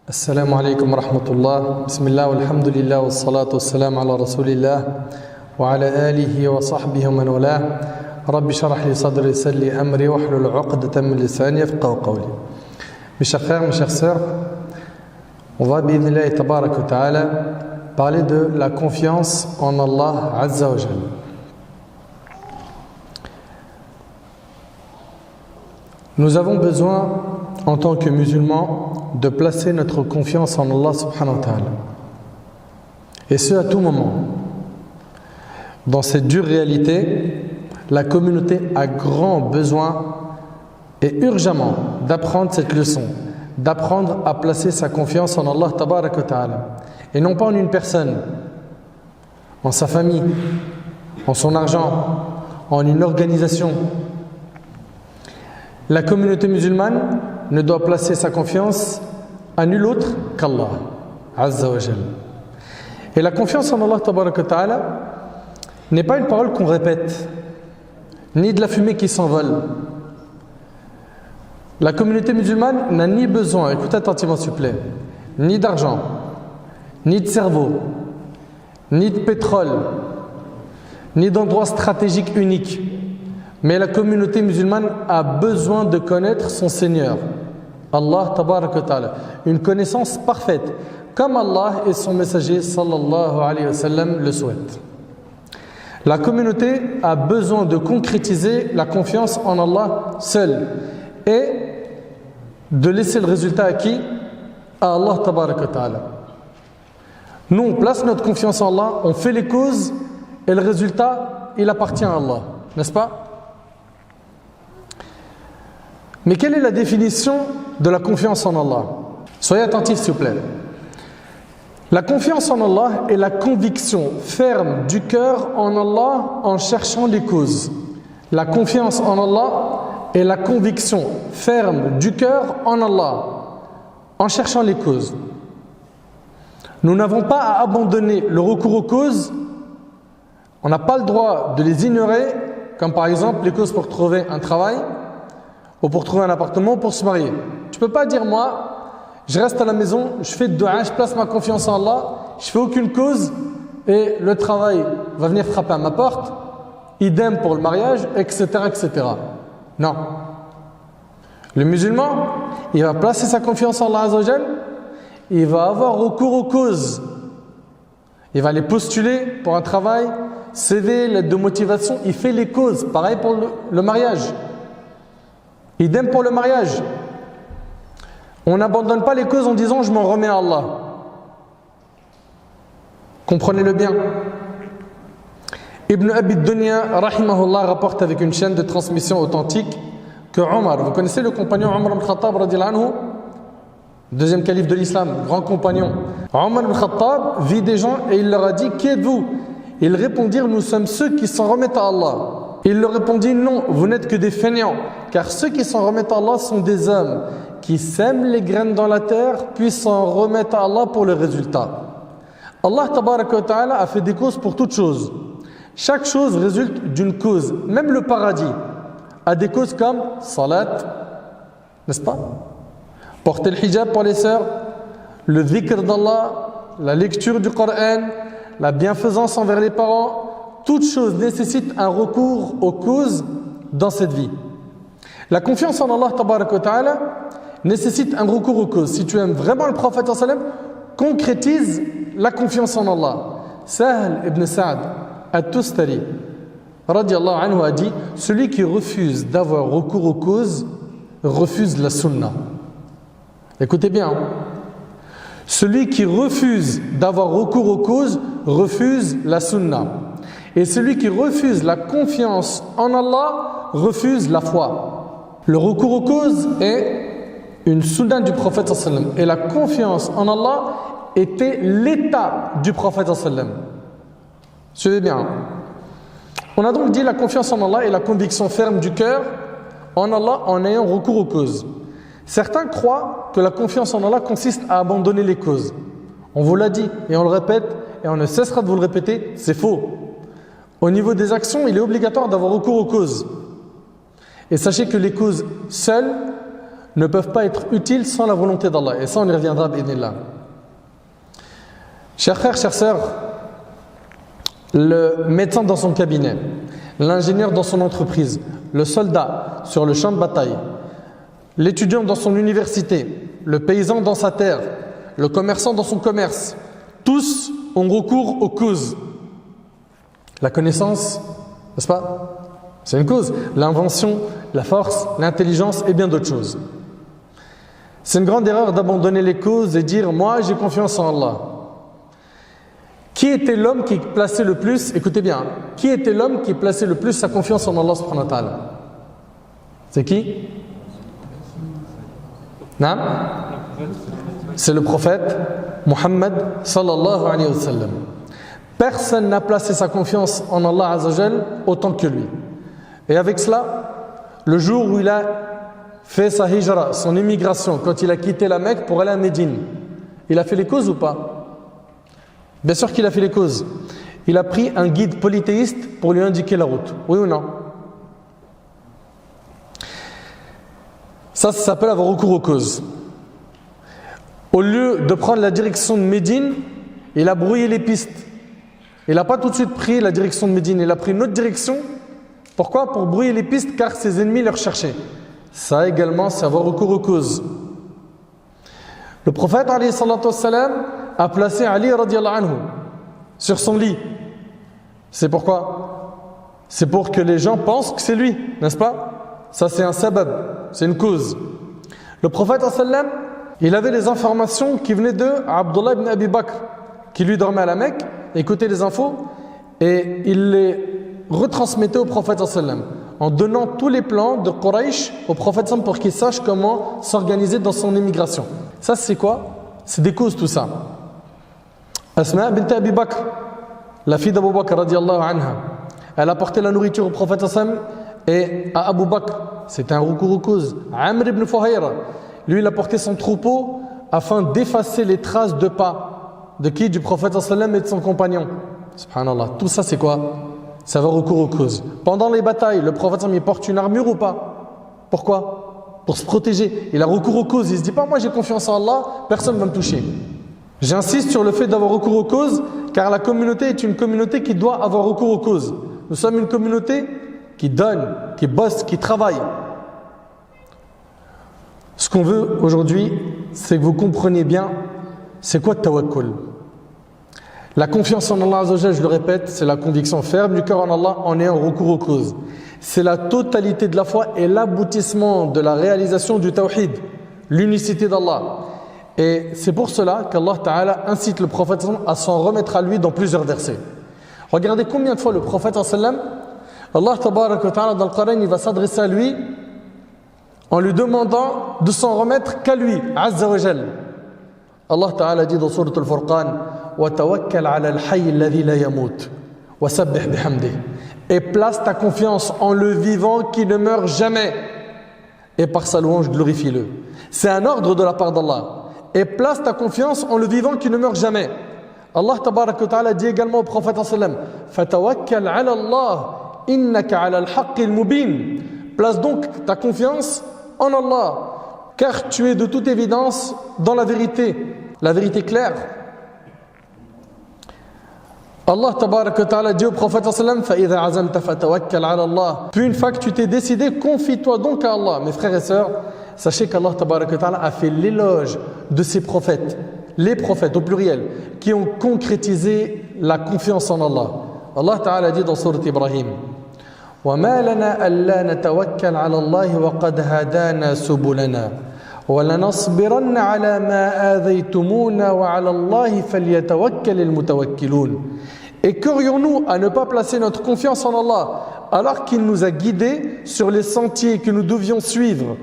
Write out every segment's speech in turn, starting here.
Assalamu alaikum wa rahmatullah. Bismillah walhamdulillah wa salatu wa salam ala rasulillah wa ala alihi wa sahbihi wa man wala. Rabbi sharah li sadri yassir li amri wahlul 'uqdatan min lisani yafqahu qawli. Mes chers frères, mes chères sœurs, on va bi'idhnillah tabarak wa ta'ala parler de la confiance en Allah Azza wa Jalla. Nous avons besoin en tant que musulmans de placer notre confiance en Allah subhanahu wa ta'ala. Et ce à tout moment. Dans cette dure réalité, la communauté a grand besoin et urgemment d'apprendre cette leçon, d'apprendre à placer sa confiance en Allah tabarak wa ta'ala. Et non pas en une personne, en sa famille, en son argent, en une organisation. La communauté musulmane ne doit placer sa confiance à nul autre qu'Allah Azza wa Jalla. Et la confiance en Allah tabaraka wa ta'ala n'est pas une parole qu'on répète, ni de la fumée qui s'envole. La communauté musulmane n'a ni besoin, écoutez attentivement s'il vous plaît, ni d'argent, ni de cerveau, ni de pétrole, ni d'endroit stratégique unique. Mais la communauté musulmane a besoin de connaître son Seigneur, Allah tabaraka wa ta'ala, une connaissance parfaite, comme Allah et son messager sallallahu alayhi wa sallam le souhaitent. La communauté a besoin de concrétiser la confiance en Allah seul et de laisser le résultat à qui? À Allah tabaraka wa ta'ala. Nous on place notre confiance en Allah, on fait les causes et le résultat il appartient à Allah, n'est-ce pas? Mais quelle est la définition de la confiance en Allah? Soyez attentifs s'il vous plaît. La confiance en Allah est la conviction ferme du cœur en Allah en cherchant les causes. La confiance en Allah est la conviction ferme du cœur en Allah en cherchant les causes. Nous n'avons pas à abandonner le recours aux causes. On n'a pas le droit de les ignorer, comme par exemple les causes pour trouver un travail, ou pour trouver un appartement, ou pour se marier. Tu ne peux pas dire moi, je reste à la maison, je fais de dua, je place ma confiance en Allah, je ne fais aucune cause et le travail va venir frapper à ma porte, idem pour le mariage, etc. etc. Non. Le musulman, il va placer sa confiance en Allah Azza wa Jalla, il va avoir recours aux causes. Il va les postuler pour un travail, CV, lettre de motivation, il fait les causes. Pareil pour le mariage. Idem pour le mariage. On n'abandonne pas les causes en disant je m'en remets à Allah. Comprenez-le bien. Ibn Abi Dunya rahimahullah rapporte avec une chaîne de transmission authentique que Omar, vous connaissez le compagnon Omar ibn Khattab radiyallahu anhu, deuxième calife de l'islam, grand compagnon. Omar ibn Khattab vit des gens et il leur a dit qui êtes-vous? Ils répondirent nous sommes ceux qui s'en remettent à Allah. Il leur répondit non, vous n'êtes que des fainéants, car ceux qui s'en remettent à Allah sont des hommes qui sèment les graines dans la terre, puis s'en remettent à Allah pour le résultat. Allah tabaraka wa ta'ala a fait des causes pour toutes choses. Chaque chose résulte d'une cause. Même le paradis a des causes comme salat, n'est-ce pas? Porter le hijab pour les sœurs, le dhikr d'Allah, la lecture du Coran, la bienfaisance envers les parents. Toute chose nécessite un recours aux causes dans cette vie. La confiance en Allah tabaraka wa ta'ala nécessite un recours aux causes. Si tu aimes vraiment le prophète sallallahu alayhi wa sallam, concrétise la confiance en Allah. Sahl ibn Sa'd at-Tustari radiyallahu anhu a dit celui qui refuse d'avoir recours aux causes refuse la sunna. Écoutez bien. Celui qui refuse d'avoir recours aux causes refuse la sunna. Et celui qui refuse la confiance en Allah refuse la foi. Le recours aux causes est une sunna du prophète sallallahu alayhi wa sallam. Et la confiance en Allah était l'état du prophète sallallahu alayhi wa sallam. Suivez bien. On a donc dit la confiance en Allah et la conviction ferme du cœur en Allah en ayant recours aux causes. Certains croient que la confiance en Allah consiste à abandonner les causes. On vous l'a dit et on le répète et on ne cessera de vous le répéter, c'est faux. Au niveau des actions, il est obligatoire d'avoir recours aux causes. Et sachez que les causes seules ne peuvent pas être utiles sans la volonté d'Allah. Et ça, on y reviendra, bi'idhnillah. Chers frères, chères sœurs, le médecin dans son cabinet, l'ingénieur dans son entreprise, le soldat sur le champ de bataille, l'étudiant dans son université, le paysan dans sa terre, le commerçant dans son commerce, tous ont recours aux causes. La connaissance, n'est-ce pas? C'est une cause. L'invention, la force, l'intelligence et bien d'autres choses. C'est une grande erreur d'abandonner les causes et dire « moi j'ai confiance en Allah ». Qui était l'homme qui plaçait le plus, écoutez bien, qui était l'homme qui plaçait le plus sa confiance en Allah subhanahu wa ta'ala? C'est qui? Non? C'est le prophète Muhammad sallallahu alayhi wa sallam. Personne n'a placé sa confiance en Allah azza wa jal autant que lui. Et avec cela, le jour où il a fait sa hijra, son immigration, quand il a quitté la Mecque pour aller à Médine, il a fait les causes ou pas? Bien sûr qu'il a fait les causes. Il a pris un guide polythéiste pour lui indiquer la route. Oui ou non? Ça s'appelle avoir recours aux causes. Au lieu de prendre la direction de Médine, il a brouillé les pistes. Il n'a pas tout de suite pris la direction de Médine, il a pris une autre direction. Pourquoi? Pour brouiller les pistes, car ses ennemis les recherchaient. Ça également, c'est avoir recours aux causes. Le prophète alayhi salatu wassalam a placé Ali radiallahu anhu sur son lit. C'est pourquoi? C'est pour que les gens pensent que c'est lui, n'est-ce pas? Ça c'est un sabab, c'est une cause. Le prophète sallam, il avait les informations qui venaient de Abdullah ibn Abi Bakr, qui lui dormait à la Mecque, écoutait les infos et il les retransmettait au prophète sallam, en donnant tous les plans de Quraysh au prophète sallam pour qu'il sache comment s'organiser dans son immigration. Ça c'est quoi? C'est des causes tout ça. Asma bint Abi Bakr, la fille d'Abu Bakr radiallahu anha, elle a porté la nourriture au prophète sallam et à Abu Bakr, c'était un recours aux causes. Amr ibn Fuhayra, lui il a porté son troupeau afin d'effacer les traces de pas de qui? Du prophète sallam et de son compagnon. Subhanallah, tout ça c'est quoi? Ça va recours aux causes. Pendant les batailles, le prophète sallam il porte une armure ou pas? Pourquoi? Pour se protéger. Il a recours aux causes, il se dit pas moi j'ai confiance en Allah, personne ne va me toucher. J'insiste sur le fait d'avoir recours aux causes, car la communauté est une communauté qui doit avoir recours aux causes. Nous sommes une communauté qui donne, qui bosse, qui travaille. Ce qu'on veut aujourd'hui, c'est que vous compreniez bien c'est quoi le tawakkul. La confiance en Allah Azza wa Jalla, je le répète, c'est la conviction ferme du cœur en Allah en ayant recours aux causes. C'est la totalité de la foi et l'aboutissement de la réalisation du tawhid, l'unicité d'Allah. Et c'est pour cela qu'Allah Ta'ala incite le prophète à s'en remettre à lui dans plusieurs versets. Regardez combien de fois le prophète Allah Tabaraka wa Ta'ala dans le Coran il va s'adresser à lui en lui demandant de s'en remettre qu'à lui, Azza wa Jal. Allah Ta'ala dit dans Sourate Al-Furqan wa tawakkal 'ala al-hayy alladhi la yamut wa sabbih bihamdihi, et place ta confiance en le vivant qui ne meurt jamais et par sa louange glorifie-le. C'est un ordre de la part d'Allah. Et place ta confiance en le vivant qui ne meurt jamais. Allah Tabaraka wa Ta'ala dit également au prophète sallam fatawakkal 'ala Allah innaka 'ala al-haqqil mubin. Place donc ta confiance en Allah, car tu es de toute évidence dans la vérité claire. Allah Tabaraka wa Ta'ala dit au prophète sallam fa idha 'azamta fatawakkal 'ala Allah. Puis une fois que tu t'es décidé, confie-toi donc à Allah. Mes frères et sœurs, sachez qu'Allah Tabaraka wa Ta'ala a fait l'éloge de ses prophètes, les prophètes au pluriel, qui ont concrétisé la confiance en Allah. Allah Ta'ala dit dans Sourate Ibrahim وَمَا لَنَا أَلَّا نَتَوَكَّلْ عَلَى اللَّهِ وَقَدْ هَدَانَا سُبُلَنَا وَلَنَصْبِرَنَّ عَلَى مَا آذَيْتُمُونَا وَعَلَى اللَّهِ فَلْيَتَوَكَّلِ الْمُتَوَكِّلُونَ. Et qu'aurions-nous à ne pas placer notre confiance en Allah alors qu'il nous a guidés sur les sentiers que nous devions suivre?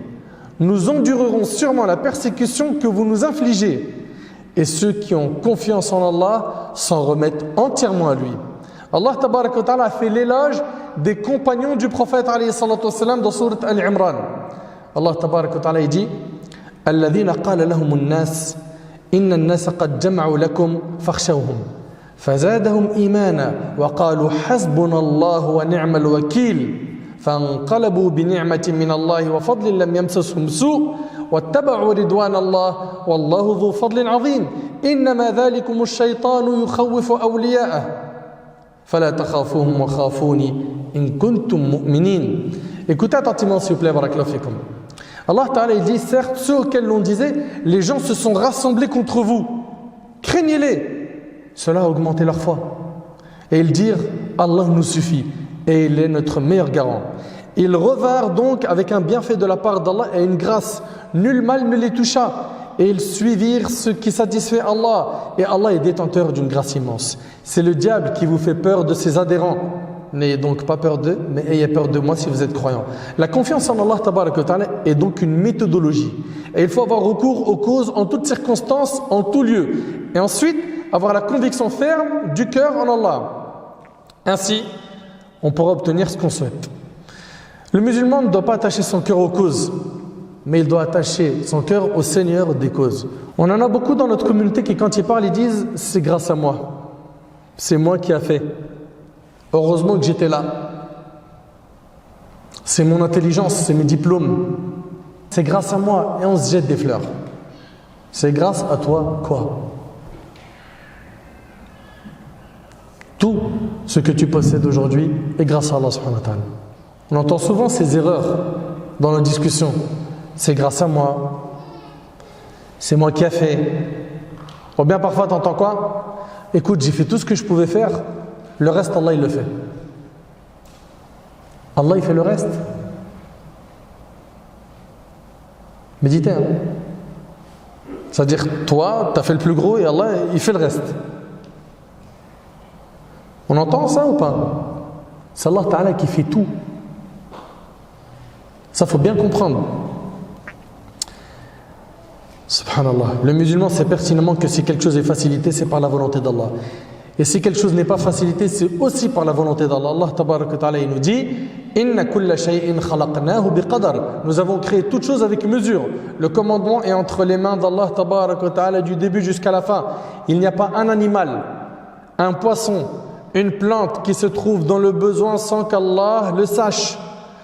Nous endurerons sûrement la persécution que vous nous infligez. Et ceux qui ont confiance en Allah s'en remettent entièrement à lui. Allah Tabaraka wa Ta'ala a fait l'éloge des compagnons du prophète alayhi salatu wassalam dans Sourate Al-Imran. Allah Tabaraka wa Ta'ala dit الذين قال لهم الناس إن الناس قد جمعوا لكم فاخشوهم فزادهم إيمانا وقالوا حسبنا الله ونعم الوكيل فانقلبوا بنعمة من الله وفضل لم يمسسهم سوء واتبعوا رضوان الله والله ذو فضل عظيم إنما ذلكم الشيطان يخوف أولياءه فلا تخافوهم وخافوني إن كنتم مؤمنين. Écoutez attentivement s'il vous plaît, barakallahu fikum. Allah Ta'ala il dit, certes, ceux auxquels l'on disait, les gens se sont rassemblés contre vous. Craignez-les. Cela a augmenté leur foi. Et ils dirent, Allah nous suffit et il est notre meilleur garant. Ils revinrent donc avec un bienfait de la part d'Allah et une grâce. Nul mal ne les toucha. Et ils suivirent ce qui satisfait Allah. Et Allah est détenteur d'une grâce immense. C'est le diable qui vous fait peur de ses adhérents. N'ayez donc pas peur d'eux, mais ayez peur de moi si vous êtes croyants. La confiance en Allah Ta'ala est donc une méthodologie. Et il faut avoir recours aux causes en toutes circonstances, en tout lieu. Et ensuite, avoir la conviction ferme du cœur en Allah. Ainsi, on pourra obtenir ce qu'on souhaite. Le musulman ne doit pas attacher son cœur aux causes, mais il doit attacher son cœur au Seigneur des causes. On en a beaucoup dans notre communauté qui, quand ils parlent, ils disent « c'est grâce à moi, c'est moi qui a fait. Heureusement que j'étais là. C'est mon intelligence, c'est mes diplômes. C'est grâce à moi. » Et on se jette des fleurs. C'est grâce à toi quoi? Tout ce que tu possèdes aujourd'hui est grâce à Allah subhanahu wa ta'ala. On entend souvent ces erreurs dans nos discussions. C'est grâce à moi. C'est moi qui a fait. Ou bien parfois tu entends quoi? Écoute, j'ai fait tout ce que je pouvais faire. Le reste, Allah, il le fait. Allah, il fait le reste. Méditez. Hein? C'est-à-dire, toi, tu as fait le plus gros et Allah, il fait le reste. On entend ça ou pas? C'est Allah Ta'ala qui fait tout. Ça, faut bien comprendre. Subhanallah. Le musulman sait pertinemment que si quelque chose est facilité, c'est par la volonté d'Allah. Et si quelque chose n'est pas facilité, c'est aussi par la volonté d'Allah. Allah Tabaraka Ta'ala il nous dit Inna kulla shay'in khalaqnahu biqadar. Nous avons créé toute chose avec mesure. Le commandement est entre les mains d'Allah Tabaraka Ta'ala du début jusqu'à la fin. Il n'y a pas un animal, un poisson, une plante qui se trouve dans le besoin sans qu'Allah le sache.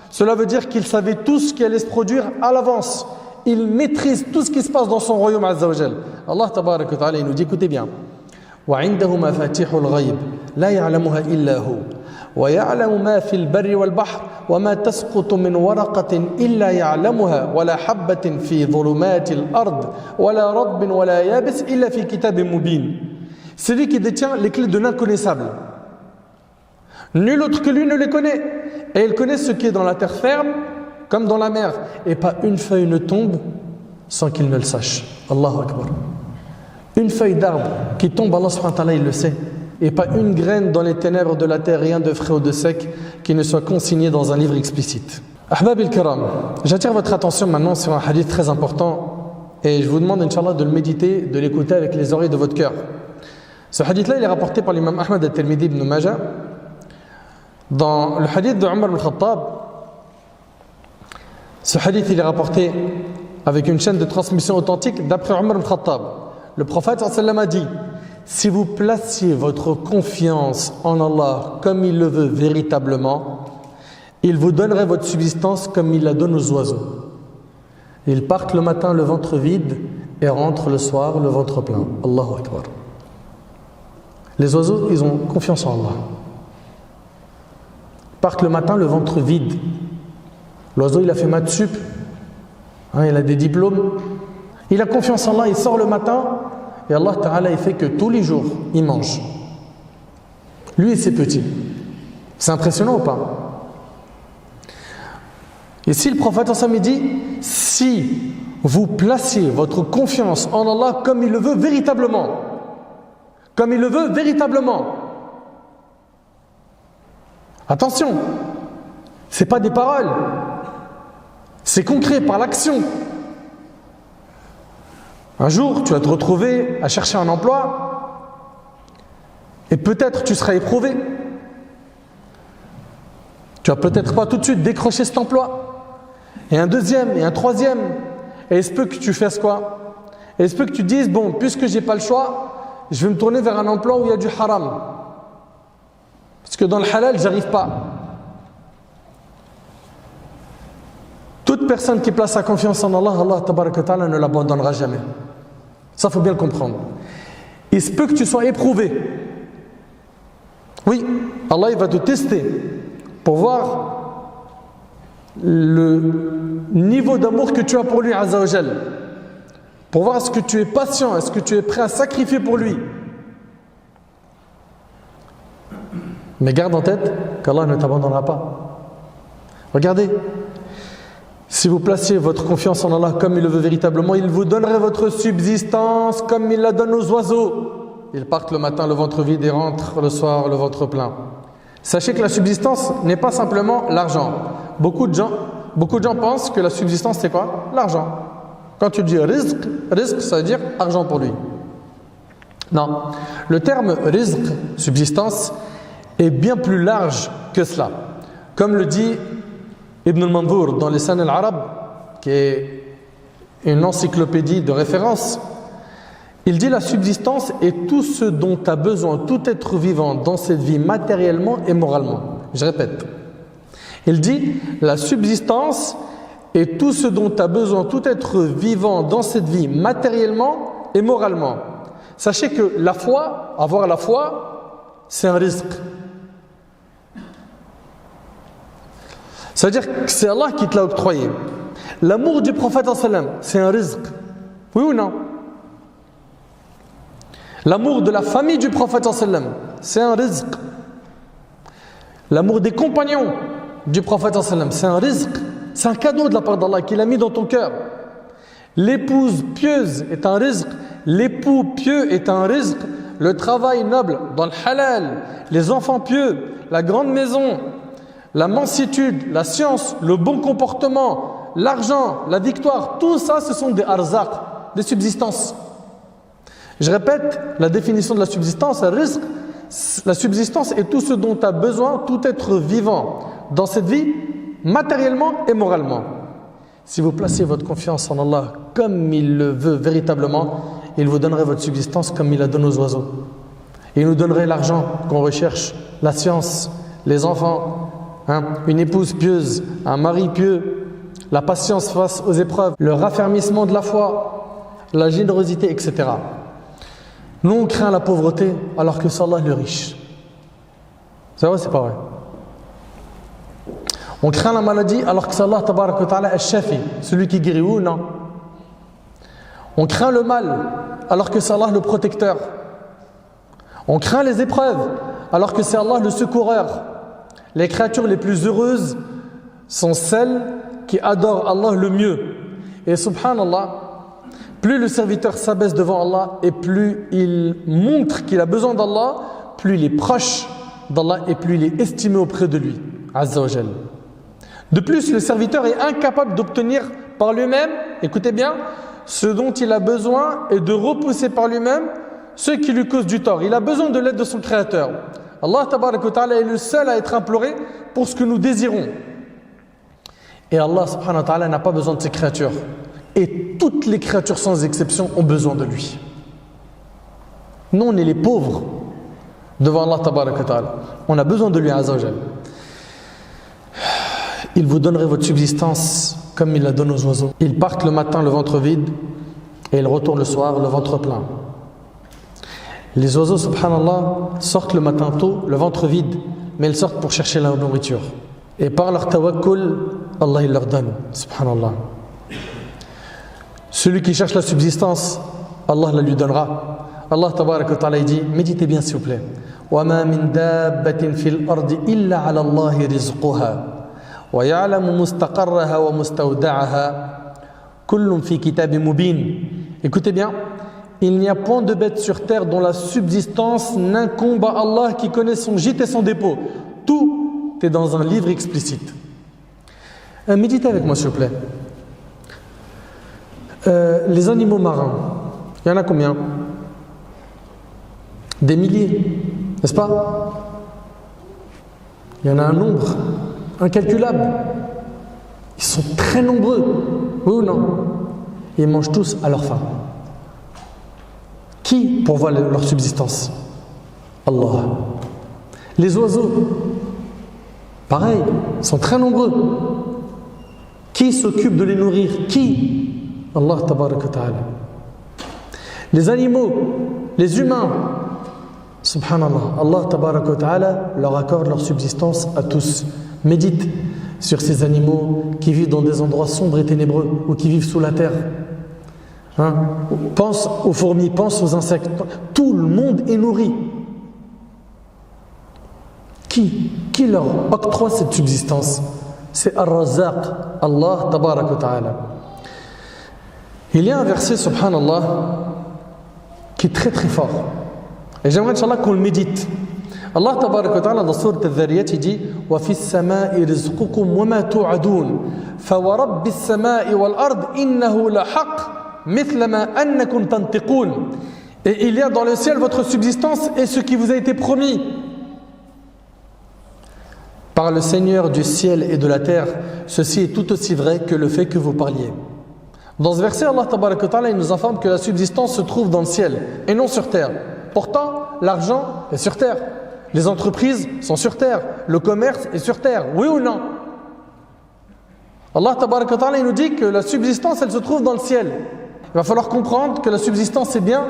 Cela veut dire qu'il savait tout ce qui allait se produire à l'avance. Il maîtrise tout ce qui se passe dans son royaume Azza wa Jal. Allah Tabaraka Ta'ala il nous dit écoutez bien. وعنده مفاتيح الغيب لا يعلمها إلا هو ويعلم ما في البر والبحر وما تسقط من ورقة إلا يعلمها ولا حبة في ظلمات الأرض ولا رطب ولا يابس إلا في كتاب مبين. C'est lui qui détient les clés de l'inconnaissable. Nul autre que lui ne les connaît. Et il connaît ce qui est dans la terre ferme comme dans la mer. Et pas une feuille ne tombe sans qu'il ne le sache. Allahu Akbar. Une feuille d'arbre qui tombe, Allah subhanahu wa ta'ala, il le sait. Et pas une graine dans les ténèbres de la terre, rien de frais ou de sec qui ne soit consigné dans un livre explicite. Ahbab al-Kiram, j'attire votre attention maintenant sur un hadith très important et je vous demande, Inch'Allah, de le méditer, de l'écouter avec les oreilles de votre cœur. Ce hadith-là, il est rapporté par l'imam Ahmad al-Tirmidhi ibn Majah. Dans le hadith de Omar ibn Khattab, ce hadith, il est rapporté avec une chaîne de transmission authentique d'après Omar ibn Khattab. Le prophète sallallahu a dit si vous placiez votre confiance en Allah comme il le veut véritablement, il vous donnerait votre subsistance comme il la donne aux oiseaux. Ils partent le matin le ventre vide et rentrent le soir le ventre plein. Allahu Akbar. Les oiseaux, ils ont confiance en Allah. Ils partent le matin le ventre vide. L'oiseau, il a fait maths sup, il a des diplômes. Il a confiance en Allah, il sort le matin et Allah Ta'ala il fait que tous les jours il mange. Lui et ses petits. C'est impressionnant ou pas? Et si le prophète ensemble dit si vous placez votre confiance en Allah comme il le veut véritablement, comme il le veut véritablement, attention, c'est pas des paroles, c'est concret par l'action. Un jour, tu vas te retrouver à chercher un emploi et peut-être tu seras éprouvé. Tu vas peut-être pas tout de suite décrocher cet emploi. Et un deuxième, et un troisième. Et il se peut que tu fasses quoi? Et il se peut que tu dises, bon, puisque j'ai pas le choix, je vais me tourner vers un emploi où il y a du haram. Parce que dans le halal, j'arrive pas. Toute personne qui place sa confiance en Allah, Allah tabaraka wa ta'ala ne l'abandonnera jamais. Ça, il faut bien le comprendre. Il se peut que tu sois éprouvé. Oui, Allah il va te tester pour voir le niveau d'amour que tu as pour lui, Azza wa Jal. Pour voir est-ce que tu es patient, est-ce que tu es prêt à sacrifier pour lui. Mais garde en tête qu'Allah ne t'abandonnera pas. Regardez, si vous placiez votre confiance en Allah comme il le veut véritablement, il vous donnerait votre subsistance comme il la donne aux oiseaux. Ils partent le matin le ventre vide et rentrent le soir le ventre plein. Sachez que la subsistance n'est pas simplement l'argent. Beaucoup de gens pensent que la subsistance c'est quoi? L'argent. Quand tu dis rizq, ça veut dire argent pour lui. Non, le terme rizq, subsistance, est bien plus large que cela. Comme le dit Ibn al-Mandour dans les Lisan al-Arab, qui est une encyclopédie de référence, il dit la subsistance est tout ce dont a besoin tout être vivant dans cette vie matériellement et moralement. Je répète. Il dit la subsistance est tout ce dont a besoin tout être vivant dans cette vie matériellement et moralement. Sachez que la foi, avoir la foi, c'est un rizq. C'est-à-dire que c'est Allah qui te l'a octroyé. L'amour du prophète, c'est un rizq. Oui ou non? L'amour de la famille du prophète, c'est un rizq. L'amour des compagnons du prophète, c'est un rizq. C'est un cadeau de la part d'Allah qu'il a mis dans ton cœur. L'épouse pieuse est un rizq. L'époux pieux est un rizq. Le travail noble dans le halal, les enfants pieux, la grande maison, la mansitude, la science, le bon comportement, l'argent, la victoire, tout ça ce sont des arzaq, des subsistances. Je répète la définition de la subsistance, rizq. La subsistance est tout ce dont a besoin tout être vivant dans cette vie, matériellement et moralement. Si vous placez votre confiance en Allah comme il le veut véritablement, il vous donnerait votre subsistance comme il la donne aux oiseaux. Il nous donnerait l'argent qu'on recherche, la science, les enfants, une épouse pieuse, un mari pieux, la patience face aux épreuves, le raffermissement de la foi, la générosité, etc. Nous, on craint la pauvreté alors que c'est Allah le riche. C'est vrai ou c'est pas vrai? On craint la maladie alors que c'est Allah tabaraka wa ta'ala al-shafi, celui qui guérit, ou non? On craint le mal alors que c'est Allah le protecteur. On craint les épreuves alors que c'est Allah le secoureur. Les créatures les plus heureuses sont celles qui adorent Allah le mieux. Et subhanallah, plus le serviteur s'abaisse devant Allah et plus il montre qu'il a besoin d'Allah, plus il est proche d'Allah et plus il est estimé auprès de lui, Azza wa Jal. De plus, le serviteur est incapable d'obtenir par lui-même, écoutez bien, ce dont il a besoin et de repousser par lui-même ceux qui lui causent du tort. Il a besoin de l'aide de son Créateur. Allah tabaraka wa ta'ala est le seul à être imploré pour ce que nous désirons. Et Allah subhanahu wa ta'ala n'a pas besoin de ses créatures. Et toutes les créatures sans exception ont besoin de lui. Nous, on est les pauvres devant Allah tabaraka wa ta'ala. On a besoin de lui, Azza wa Jal. Il vous donnerait votre subsistance comme il la donne aux oiseaux. Ils partent le matin le ventre vide et ils retournent le soir le ventre plein. Les oiseaux, subhanallah, sortent le matin tôt, le ventre vide, mais ils sortent pour chercher la nourriture. Et par leur tawakkul, Allah il leur donne, subhanallah. Celui qui cherche la subsistance, Allah la lui donnera. Allah tabaraka wa ta'ala dit, méditez bien s'il vous plaît. وَمَا مِن دَابَّةٍ فِي الْأَرْضِ إِلَّا عَلَى اللَّهِ رِزْقُهَا وَيَعْلَمُ مُسْتَقَرَّهَا وَمُسْتَوْدَعَهَا كُلٌّ فِي كِتَابٍ مُبِينٍ. Écoutez bien, il n'y a point de bête sur terre dont la subsistance n'incombe à Allah qui connaît son gîte et son dépôt. Tout est dans un livre explicite. Méditez avec moi s'il vous plaît. Les animaux marins, il y en a combien? Des milliers, n'est-ce pas? Il y en a un nombre incalculable. Ils sont très nombreux, oui ou non? Ils mangent tous à leur faim. Qui pourvoit leur subsistance? Allah. Les oiseaux, pareil, sont très nombreux. Qui s'occupe de les nourrir? Qui? Allah tabarak wa ta'ala. Les animaux, les humains, subhanallah, Allah tabarak wa ta'ala leur accorde leur subsistance à tous. Médite sur ces animaux qui vivent dans des endroits sombres et ténébreux ou qui vivent sous la terre. Pense aux fourmis, pense aux insectes. Tout le monde est nourri. Qui leur octroie cette subsistance? C'est Ar-Razzaq, Allah tabarak wa ta'ala. Il y a un verset, subhanallah, qui est très très fort. Et j'aimerais, Inch'Allah, qu'on le médite. Allah tabarak wa ta'ala, dans Sourate Al-Dhariyat, il dit وَفِي السَّمَاءِ رِزْقُكُمْ وَمَا تُوعَدُونَ فَوَرَبِّ السَّمَاءِ وَالْأَرْضِ إِنَّهُ لَحَقٌّ مِثْلَ مَا أَنَّكُمْ تَنْطِقُونَ. Et il y a dans le ciel votre subsistance et ce qui vous a été promis. Par le Seigneur du ciel et de la terre, ceci est tout aussi vrai que le fait que vous parliez. Dans ce verset, Allah tabarak wa ta'ala, il nous informe que la subsistance se trouve dans le ciel et non sur terre. Pourtant, l'argent est sur terre. Les entreprises sont sur terre. Le commerce est sur terre. Oui ou non? Allah tabarak wa ta'ala, il nous dit que la subsistance, elle se trouve dans le ciel. Il va falloir comprendre que la subsistance est bien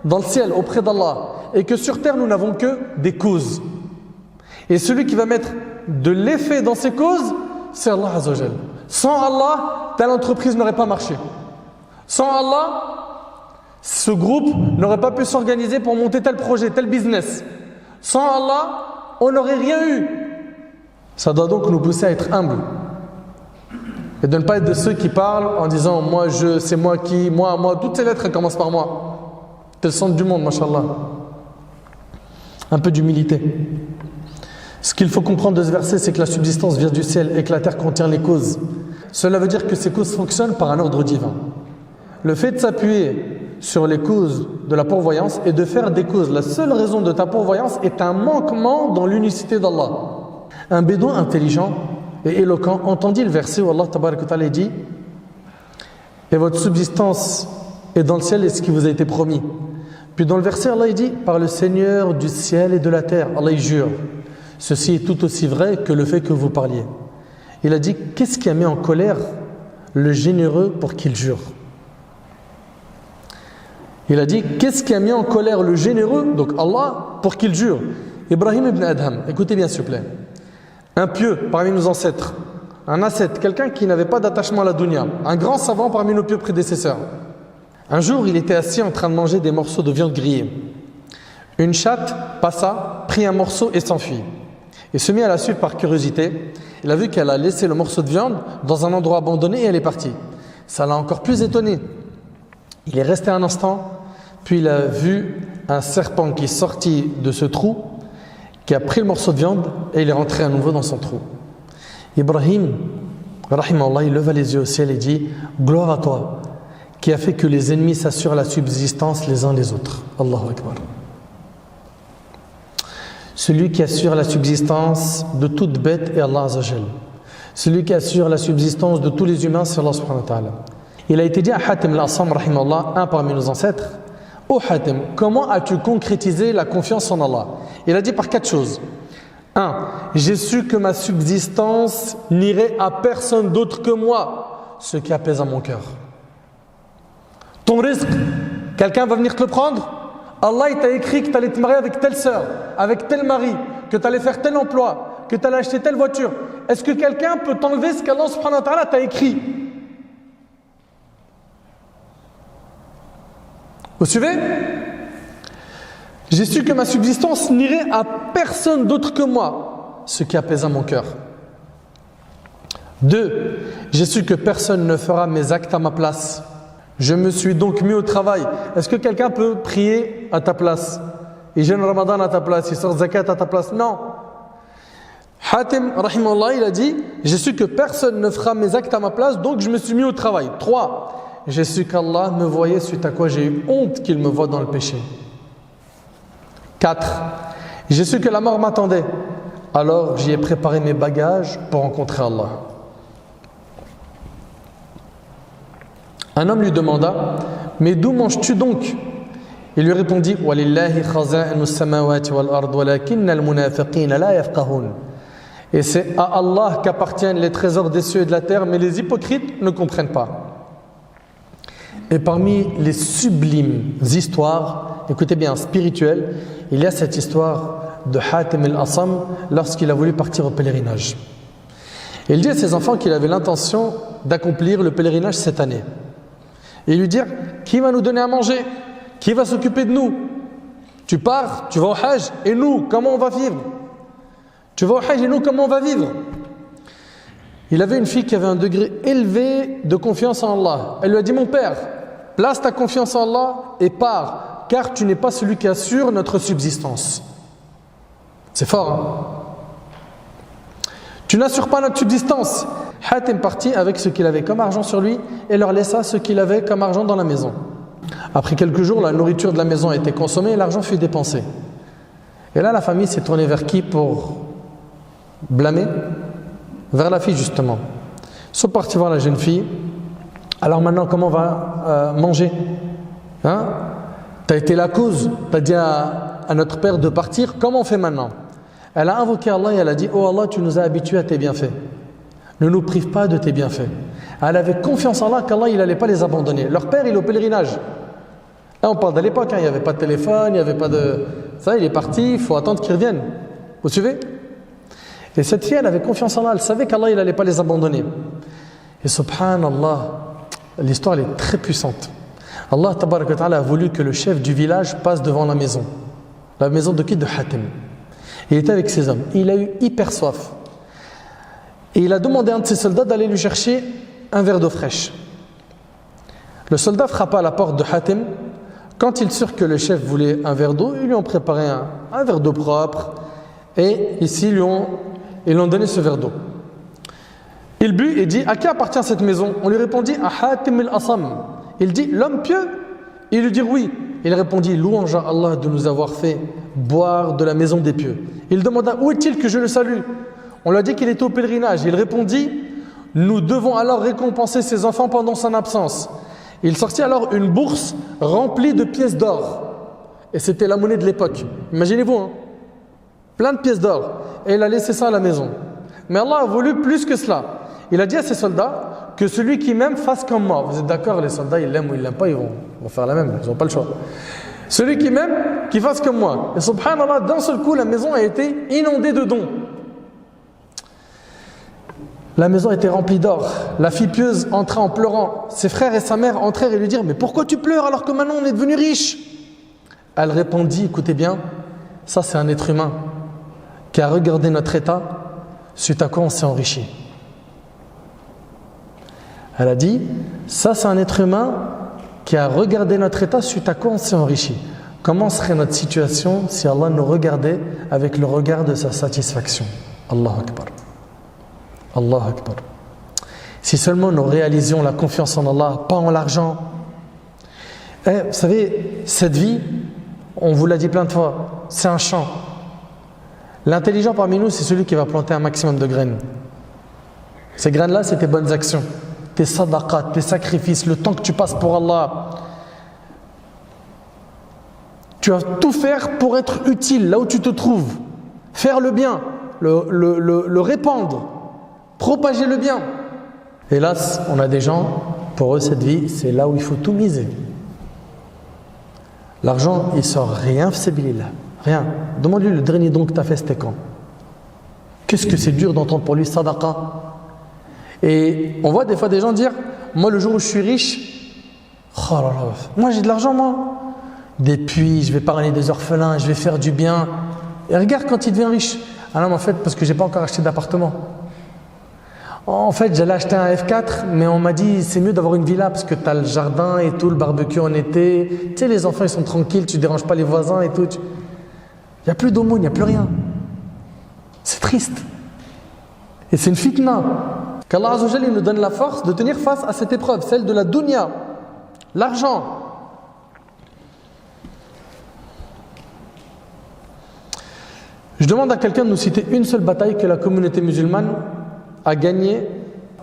dans le ciel, auprès d'Allah. Et que sur terre, nous n'avons que des causes. Et celui qui va mettre de l'effet dans ces causes, c'est Allah Azza wa Jal. Sans Allah, telle entreprise n'aurait pas marché. Sans Allah, ce groupe n'aurait pas pu s'organiser pour monter tel projet, tel business. Sans Allah, on n'aurait rien eu. Ça doit donc nous pousser à être humbles. Et de ne pas être de ceux qui parlent en disant moi je, c'est moi qui, moi, toutes ces lettres elles commencent par moi. C'est le centre du monde, mashallah. Un peu d'humilité. Ce qu'il faut comprendre de ce verset, c'est que la subsistance vient du ciel et que la terre contient les causes. Cela veut dire que ces causes fonctionnent par un ordre divin. Le fait de s'appuyer sur les causes de la pourvoyance et de faire des causes, la seule raison de ta pourvoyance est un manquement dans l'unicité d'Allah. Un bédouin intelligent et éloquent entendit le verset où Allah tabarak wa ta'ala dit « Et votre subsistance est dans le ciel et ce qui vous a été promis. » Puis dans le verset, Allah il dit « Par le Seigneur du ciel et de la terre. » Allah il jure. Ceci est tout aussi vrai que le fait que vous parliez. Il a dit, qu'est-ce qui a mis en colère le généreux pour qu'il jure? Il a dit, qu'est-ce qui a mis en colère le généreux, donc Allah, pour qu'il jure? Ibrahim ibn Adham, écoutez bien s'il vous plaît. Un pieux parmi nos ancêtres, un ascète, quelqu'un qui n'avait pas d'attachement à la dunya, un grand savant parmi nos pieux prédécesseurs. Un jour, il était assis en train de manger des morceaux de viande grillée. Une chatte passa, prit un morceau et s'enfuit. Il se mit à la suivre par curiosité. Il a vu qu'elle a laissé le morceau de viande dans un endroit abandonné et elle est partie. Ça l'a encore plus étonné. Il est resté un instant, puis il a vu un serpent qui est sorti de ce trou, qui a pris le morceau de viande et il est rentré à nouveau dans son trou. Ibrahim, rahimahullah, il leva les yeux au ciel et dit « Gloire à toi, qui a fait que les ennemis s'assurent la subsistance les uns les autres. » Allahu Akbar. Celui qui assure la subsistance de toute bête est Allah Azza wa Jal. Celui qui assure la subsistance de tous les humains, c'est Allah subhanahu wa ta'ala. Il a été dit à Hatim al-Asam, rahimahullah, un parmi nos ancêtres, « Oh Hatim, comment as-tu concrétisé la confiance en Allah ?» Il a dit par 4 choses. 1. J'ai su que ma subsistance n'irait à personne d'autre que moi, ce qui apaise à mon cœur. Ton risque, quelqu'un va venir te le prendre? Allah il t'a écrit que tu allais te marier avec telle sœur, avec tel mari, que tu allais faire tel emploi, que tu allais acheter telle voiture. Est-ce que quelqu'un peut t'enlever ce qu'Allah subhanahu wa ta'ala t'a écrit? Vous suivez? J'ai su que ma subsistance n'irait à personne d'autre que moi, ce qui apaisa mon cœur. 2. J'ai su que personne ne fera mes actes à ma place. Je me suis donc mis au travail. Est-ce que quelqu'un peut prier à ta place? Il jeûne Ramadan à ta place, il sort zakat à ta place? Non. Hatim, rahimahullah, il a dit, j'ai su que personne ne fera mes actes à ma place, donc je me suis mis au travail. 3. J'ai su qu'Allah me voyait, suite à quoi j'ai eu honte qu'il me voie dans le péché. 4. J'ai su que la mort m'attendait, alors j'y ai préparé mes bagages pour rencontrer Allah. Un homme lui demanda, mais d'où manges-tu donc? Il lui répondit, وَلِلَّهِ خَزَائِنُ السَّمَاوَاتِ وَالْأَرْضِ وَلَكِنَّ الْمُنَافِقِينَ لَا يَفْقَهُونَ. Et c'est à Allah qu'appartiennent les trésors des cieux et de la terre, mais les hypocrites ne comprennent pas. Et parmi les sublimes histoires, écoutez bien, spirituelles, il y a cette histoire de Hatim al-Asam lorsqu'il a voulu partir au pèlerinage. Il dit à ses enfants qu'il avait l'intention d'accomplir le pèlerinage cette année. Et lui dire, qui va nous donner à manger? Qui va s'occuper de nous? Tu pars, tu vas au Hajj, et nous, comment on va vivre? Tu vas au Hajj, et nous, comment on va vivre? Il avait une fille qui avait un degré élevé de confiance en Allah. Elle lui a dit, mon père, place ta confiance en Allah et pars, car tu n'es pas celui qui assure notre subsistance. C'est fort, hein? Tu n'assures pas notre subsistance. Hatim partit avec ce qu'il avait comme argent sur lui et leur laissa ce qu'il avait comme argent dans la maison. Après quelques jours, la nourriture de la maison a été consommée et l'argent fut dépensé. Et là, la famille s'est tournée vers qui pour blâmer? Vers la fille, justement. Ils sont partis voir la jeune fille. Alors maintenant, comment on va manger? Hein? Tu as été la cause, tu as dit à notre père de partir, comment on fait maintenant? Elle a invoqué Allah et elle a dit, oh Allah, tu nous as habitués à tes bienfaits. Ne nous prive pas de tes bienfaits. Elle avait confiance en Allah qu'Allah il n'allait pas les abandonner. Leur père, il est au pèlerinage. Là, on parle de l'époque, hein, il n'y avait pas de téléphone, il n'y avait pas de... Ça, il est parti, il faut attendre qu'il revienne. Vous suivez? Et cette fille, elle avait confiance en Allah, elle savait qu'Allah il n'allait pas les abandonner. Et subhanallah, l'histoire elle est très puissante. Allah tabaraka wa ta'ala a voulu que le chef du village passe devant la maison. La maison de qui? De Hatim. Il était avec ses hommes. Il a eu hyper soif. Et il a demandé à un de ses soldats d'aller lui chercher un verre d'eau fraîche. Le soldat frappa à la porte de Hatim. Quand il sut que le chef voulait un verre d'eau, ils lui ont préparé un verre d'eau propre. Et ici, ils lui ont donné ce verre d'eau. Il but et dit, à qui appartient cette maison? On lui répondit, à Hatim al-Asam. Il dit, l'homme pieux? Il lui dit oui. Il répondit, louange à Allah de nous avoir fait boire de la maison des pieux. Il demanda, où est-il que je le salue? On lui a dit qu'il était au pèlerinage. Il répondit, nous devons alors récompenser ses enfants pendant son absence. Il sortit alors une bourse remplie de pièces d'or. Et c'était la monnaie de l'époque. Imaginez-vous, hein? Plein de pièces d'or. Et il a laissé ça à la maison. Mais Allah a voulu plus que cela. Il a dit à ses soldats que celui qui m'aime fasse comme moi. Vous êtes d'accord, les soldats, ils l'aiment ou ils l'aiment pas, ils vont faire la même. Ils n'ont pas le choix. Celui qui m'aime, qui fasse comme moi. Et subhanallah, d'un seul coup, la maison a été inondée de dons. La maison était remplie d'or. La fille pieuse entra en pleurant. Ses frères et sa mère entrèrent et lui dirent, mais pourquoi tu pleures alors que maintenant on est devenu riche? Elle répondit, écoutez bien, ça c'est un être humain qui a regardé notre état, suite à quoi on s'est enrichi. Elle a dit, ça c'est un être humain qui a regardé notre état, suite à quoi on s'est enrichi. Comment serait notre situation si Allah nous regardait avec le regard de sa satisfaction? Allahu Akbar. Allahu Akbar. Si seulement nous réalisions la confiance en Allah, pas en l'argent. Vous savez, cette vie, on vous l'a dit plein de fois, c'est un champ. L'intelligent parmi nous, c'est celui qui va planter un maximum de graines. Ces graines-là, c'est tes bonnes actions, tes sadaqat, tes sacrifices, le temps que tu passes pour Allah. Tu vas tout faire pour être utile là où tu te trouves. Faire le bien, le répandre, propager le bien. Hélas, on a des gens, pour eux, cette vie, c'est là où il faut tout miser. L'argent, il sort rien, là. Rien. Demande-lui le dernier don que tu as fait, c'était quand? Qu'est-ce que c'est dur d'entendre pour lui sadaqa? Et on voit des fois des gens dire, moi le jour où je suis riche, oh là là, moi j'ai de l'argent moi. Des puits, je vais parrainer des orphelins, je vais faire du bien. Et regarde quand il devient riche. Ah non mais en fait parce que j'ai pas encore acheté d'appartement. En fait j'allais acheter un F4 mais on m'a dit c'est mieux d'avoir une villa parce que tu as le jardin et tout, le barbecue en été. Tu sais les enfants ils sont tranquilles, tu déranges pas les voisins et tout. Il n'y a plus d'aumône, il n'y a plus rien. C'est triste. Et c'est une fitna. Qu'Allah Azza wa Jalla nous donne la force de tenir face à cette épreuve, celle de la dunya, l'argent. Je demande à quelqu'un de nous citer une seule bataille que la communauté musulmane a gagnée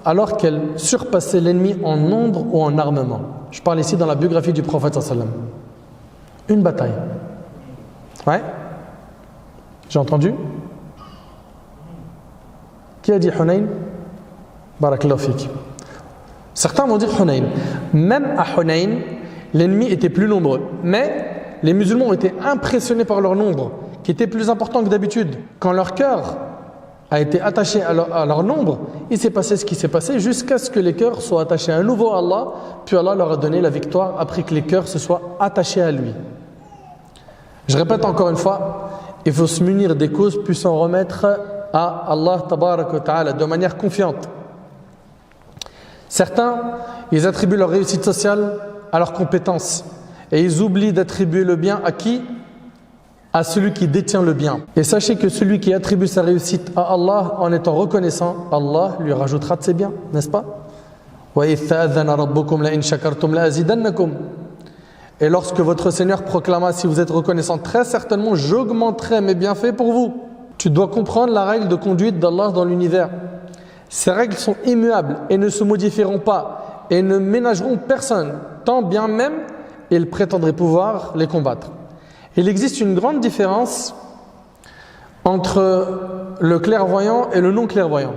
alors qu'elle surpassait l'ennemi en nombre ou en armement. Je parle ici dans la biographie du prophète sallallahu alayhi wa sallam. Une bataille. Ouais? J'ai entendu? Qui a dit Hunayn? Barakallahu fik. Certains vont dire Hunayn. Même à Hunayn, l'ennemi était plus nombreux. Mais les musulmans ont été impressionnés par leur nombre, qui était plus important que d'habitude. Quand leur cœur a été attaché à leur nombre, il s'est passé ce qui s'est passé jusqu'à ce que les cœurs soient attachés à nouveau à Allah, puis Allah leur a donné la victoire après que les cœurs se soient attachés à lui. Je répète encore une fois, il faut se munir des causes puis s'en remettre à Allah tabarak wa ta'ala de manière confiante. Certains, ils attribuent leur réussite sociale à leurs compétences et ils oublient d'attribuer le bien à qui? À celui qui détient le bien. Et sachez que celui qui attribue sa réussite à Allah en étant reconnaissant, Allah lui rajoutera de ses biens, n'est-ce pas? Et lorsque votre Seigneur proclama, si vous êtes reconnaissant, très certainement j'augmenterai mes bienfaits pour vous. Tu dois comprendre la règle de conduite d'Allah dans l'univers. Ces règles sont immuables et ne se modifieront pas et ne ménageront personne, tant bien même ils prétendraient pouvoir les combattre. Il existe une grande différence entre le clairvoyant et le non-clairvoyant.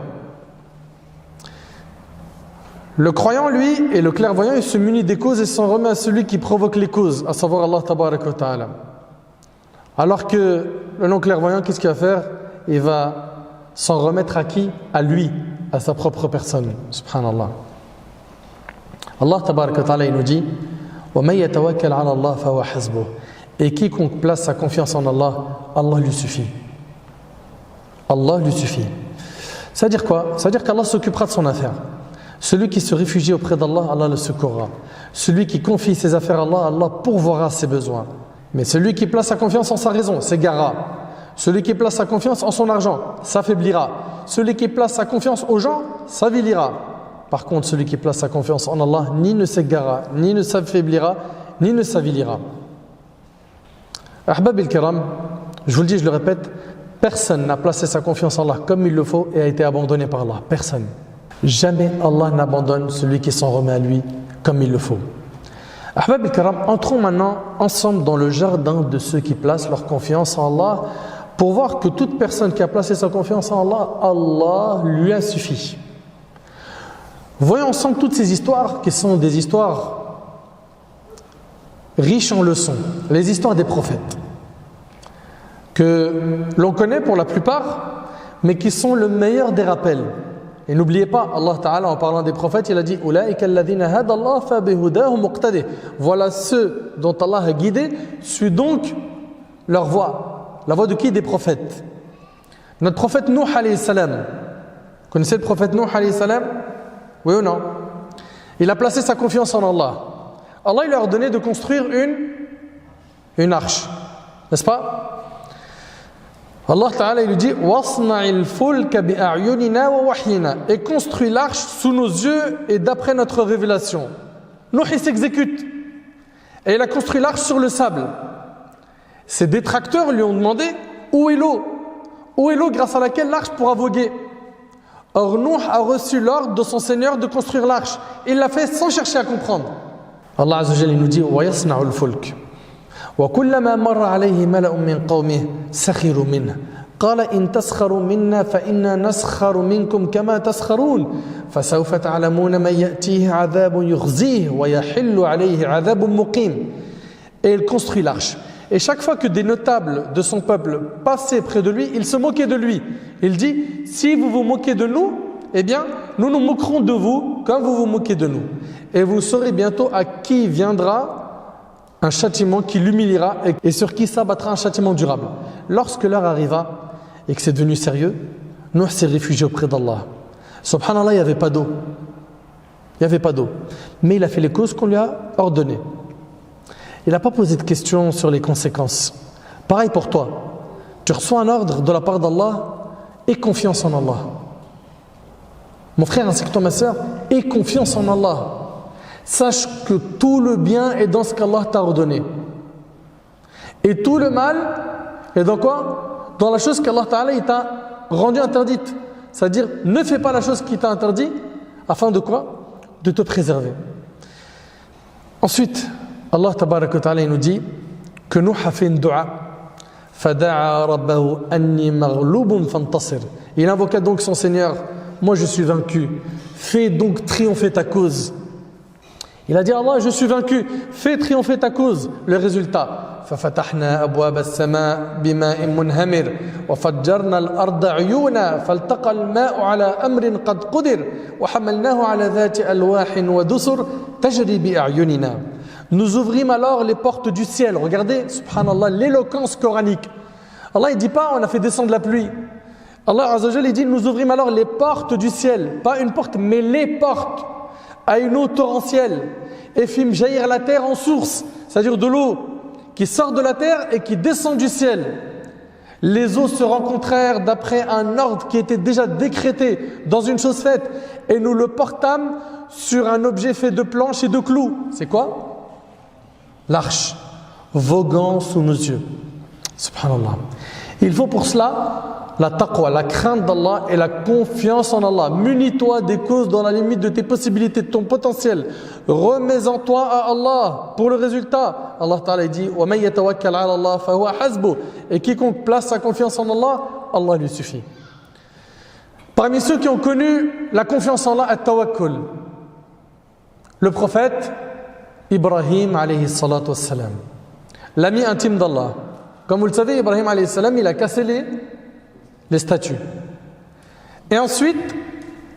Le croyant, lui, et le clairvoyant, il se munit des causes et s'en remet à celui qui provoque les causes, à savoir Allah tabaraka wa ta'ala. Alors que le non-clairvoyant, qu'est-ce qu'il va faire? Il va s'en remettre à qui? À lui, à sa propre personne. Subhanallah. Allah tabaraka wa ta'ala, il nous dit وَمَن يَتَوَكَّلْ عَلَى اللَّهِ فَهُوَ حَسْبُهُ. Et quiconque place sa confiance en Allah, Allah lui suffit. Allah lui suffit. Ça veut dire quoi? Ça veut dire qu'Allah s'occupera de son affaire. Celui qui se réfugie auprès d'Allah, Allah le secourra. Celui qui confie ses affaires à Allah, Allah pourvoira ses besoins. Mais celui qui place sa confiance en sa raison, s'égarera. Celui qui place sa confiance en son argent, s'affaiblira. Celui qui place sa confiance aux gens, s'avilira. Par contre, celui qui place sa confiance en Allah, ni ne s'égarera, ni ne s'affaiblira, ni ne s'avilira. Ahbab al-Kiram, je vous le dis, je le répète, personne n'a placé sa confiance en Allah comme il le faut et a été abandonné par Allah. Personne. Jamais Allah n'abandonne celui qui s'en remet à lui comme il le faut. Ahbab al-Kiram, entrons maintenant ensemble dans le jardin de ceux qui placent leur confiance en Allah pour voir que toute personne qui a placé sa confiance en Allah, Allah lui a suffi. Voyons ensemble toutes ces histoires qui sont des histoires riches en leçons, les histoires des prophètes, que l'on connaît pour la plupart, mais qui sont le meilleur des rappels. Et n'oubliez pas, Allah Ta'ala, en parlant des prophètes, il a dit voilà ceux dont Allah a guidé, suis donc leur voie. La voie de qui? Des prophètes. Notre prophète Nuh alayhi salam. Vous connaissez le prophète Nuh alayhi salam? Oui ou non? Il a placé sa confiance en Allah. Allah il leur a ordonné de construire une arche, n'est-ce pas? Allah Ta'ala il lui dit wasna'il fulka bi'ayunina wa wahyina, et construit l'arche sous nos yeux et d'après notre révélation. Nuh il s'exécute et il a construit l'arche sur le sable. Ses détracteurs lui ont demandé où est l'eau? Où est l'eau grâce à laquelle l'arche pourra voguer? Or Nuh a reçu l'ordre de son Seigneur de construire l'arche. Il l'a fait sans chercher à comprendre. Allah Azza wa Jalla nous dit وَيَصْنَعُ الْفُلْكَ وَكُلَّمَا مَرَّ عَلَيْهِ مَلَأٌ مِّن قَوْمِهِ سَخِرُوا مِنْهُ قَالَ إِن تَسْخَرُوا مِنَّا فَإِنَّا نَسْخَرُ مِنكُمْ كَمَا تَسْخَرُونَ فَسَوْفَ تَعْلَمُونَ مَن يَأْتِيهِ عَذَابٌ يُخْزِيهِ وَيَحِلُّ عَلَيْهِ عَذَابٌ مُقِيمٌ. Et il construit l'arche. Et chaque fois que des notables de son peuple passaient près de lui, il se moquait de lui. Il dit, si vous vous moquez de nous, eh bien, nous nous moquerons de vous comme vous vous moquez de nous. Et vous saurez bientôt à qui viendra un châtiment qui l'humiliera et sur qui s'abattra un châtiment durable. Lorsque l'heure arriva et que c'est devenu sérieux, Nuh s'est réfugié auprès d'Allah. Subhanallah, il n'y avait pas d'eau. Il n'y avait pas d'eau. Mais il a fait les causes qu'on lui a ordonnées. Il n'a pas posé de questions sur les conséquences. Pareil pour toi. Tu reçois un ordre de la part d'Allah, aie confiance en Allah. Mon frère ainsi que toi, ma soeur, aie confiance en Allah. Sache que tout le bien est dans ce qu'Allah t'a ordonné. Et tout le mal est dans quoi? Dans la chose qu'Allah Ta'ala t'a rendue interdite. C'est-à-dire, ne fais pas la chose qui t'a interdit afin de quoi? De te préserver. Ensuite, Allah Tabaraka wa Ta'ala nous dit que Nuh a fait une dua. فدعا ربه أني مغلوب فانتصر. Il invoqua donc son Seigneur, moi je suis vaincu, fais donc triompher ta cause. Il a dit Allah, je suis vaincu, fais triompher ta cause. Le résultat, ففتحنا أبواب السماء بماء منهمر وفجرنا الأرض عيونا فالتقى الماء على أمر قد قدر وحملناه على ذات ألواح ودسر تجري بأعيننا. Nous ouvrîmes alors les portes du ciel. Regardez, subhanallah, l'éloquence coranique. Allah ne dit pas on a fait descendre la pluie. Allah Azza wa Jalla dit nous ouvrîmes alors les portes du ciel. Pas une porte, mais les portes à une eau torrentielle. Et fîmes jaillir la terre en source, c'est-à-dire de l'eau qui sort de la terre et qui descend du ciel. Les eaux se rencontrèrent d'après un ordre qui était déjà décrété dans une chose faite. Et nous le portâmes sur un objet fait de planches et de clous. C'est quoi? L'arche, voguant sous nos yeux. Subhanallah. Il faut pour cela la taqwa, la crainte d'Allah et la confiance en Allah. Munis-toi des causes dans la limite de tes possibilités, de ton potentiel. Remets-en toi à Allah pour le résultat. Allah Ta'ala dit وَمَنْ يَتَوَكَّلْ عَلَى اللَّهِ فَهُوَ حَسْبُهُ. Et quiconque place sa confiance en Allah, Allah lui suffit. Parmi ceux qui ont connu la confiance en Allah, at-tawakkul, le prophète Ibrahim alayhi salatu wassalam, l'ami intime d'Allah. Comme vous le savez, Ibrahim alayhi salam, il a cassé les statues. Et ensuite,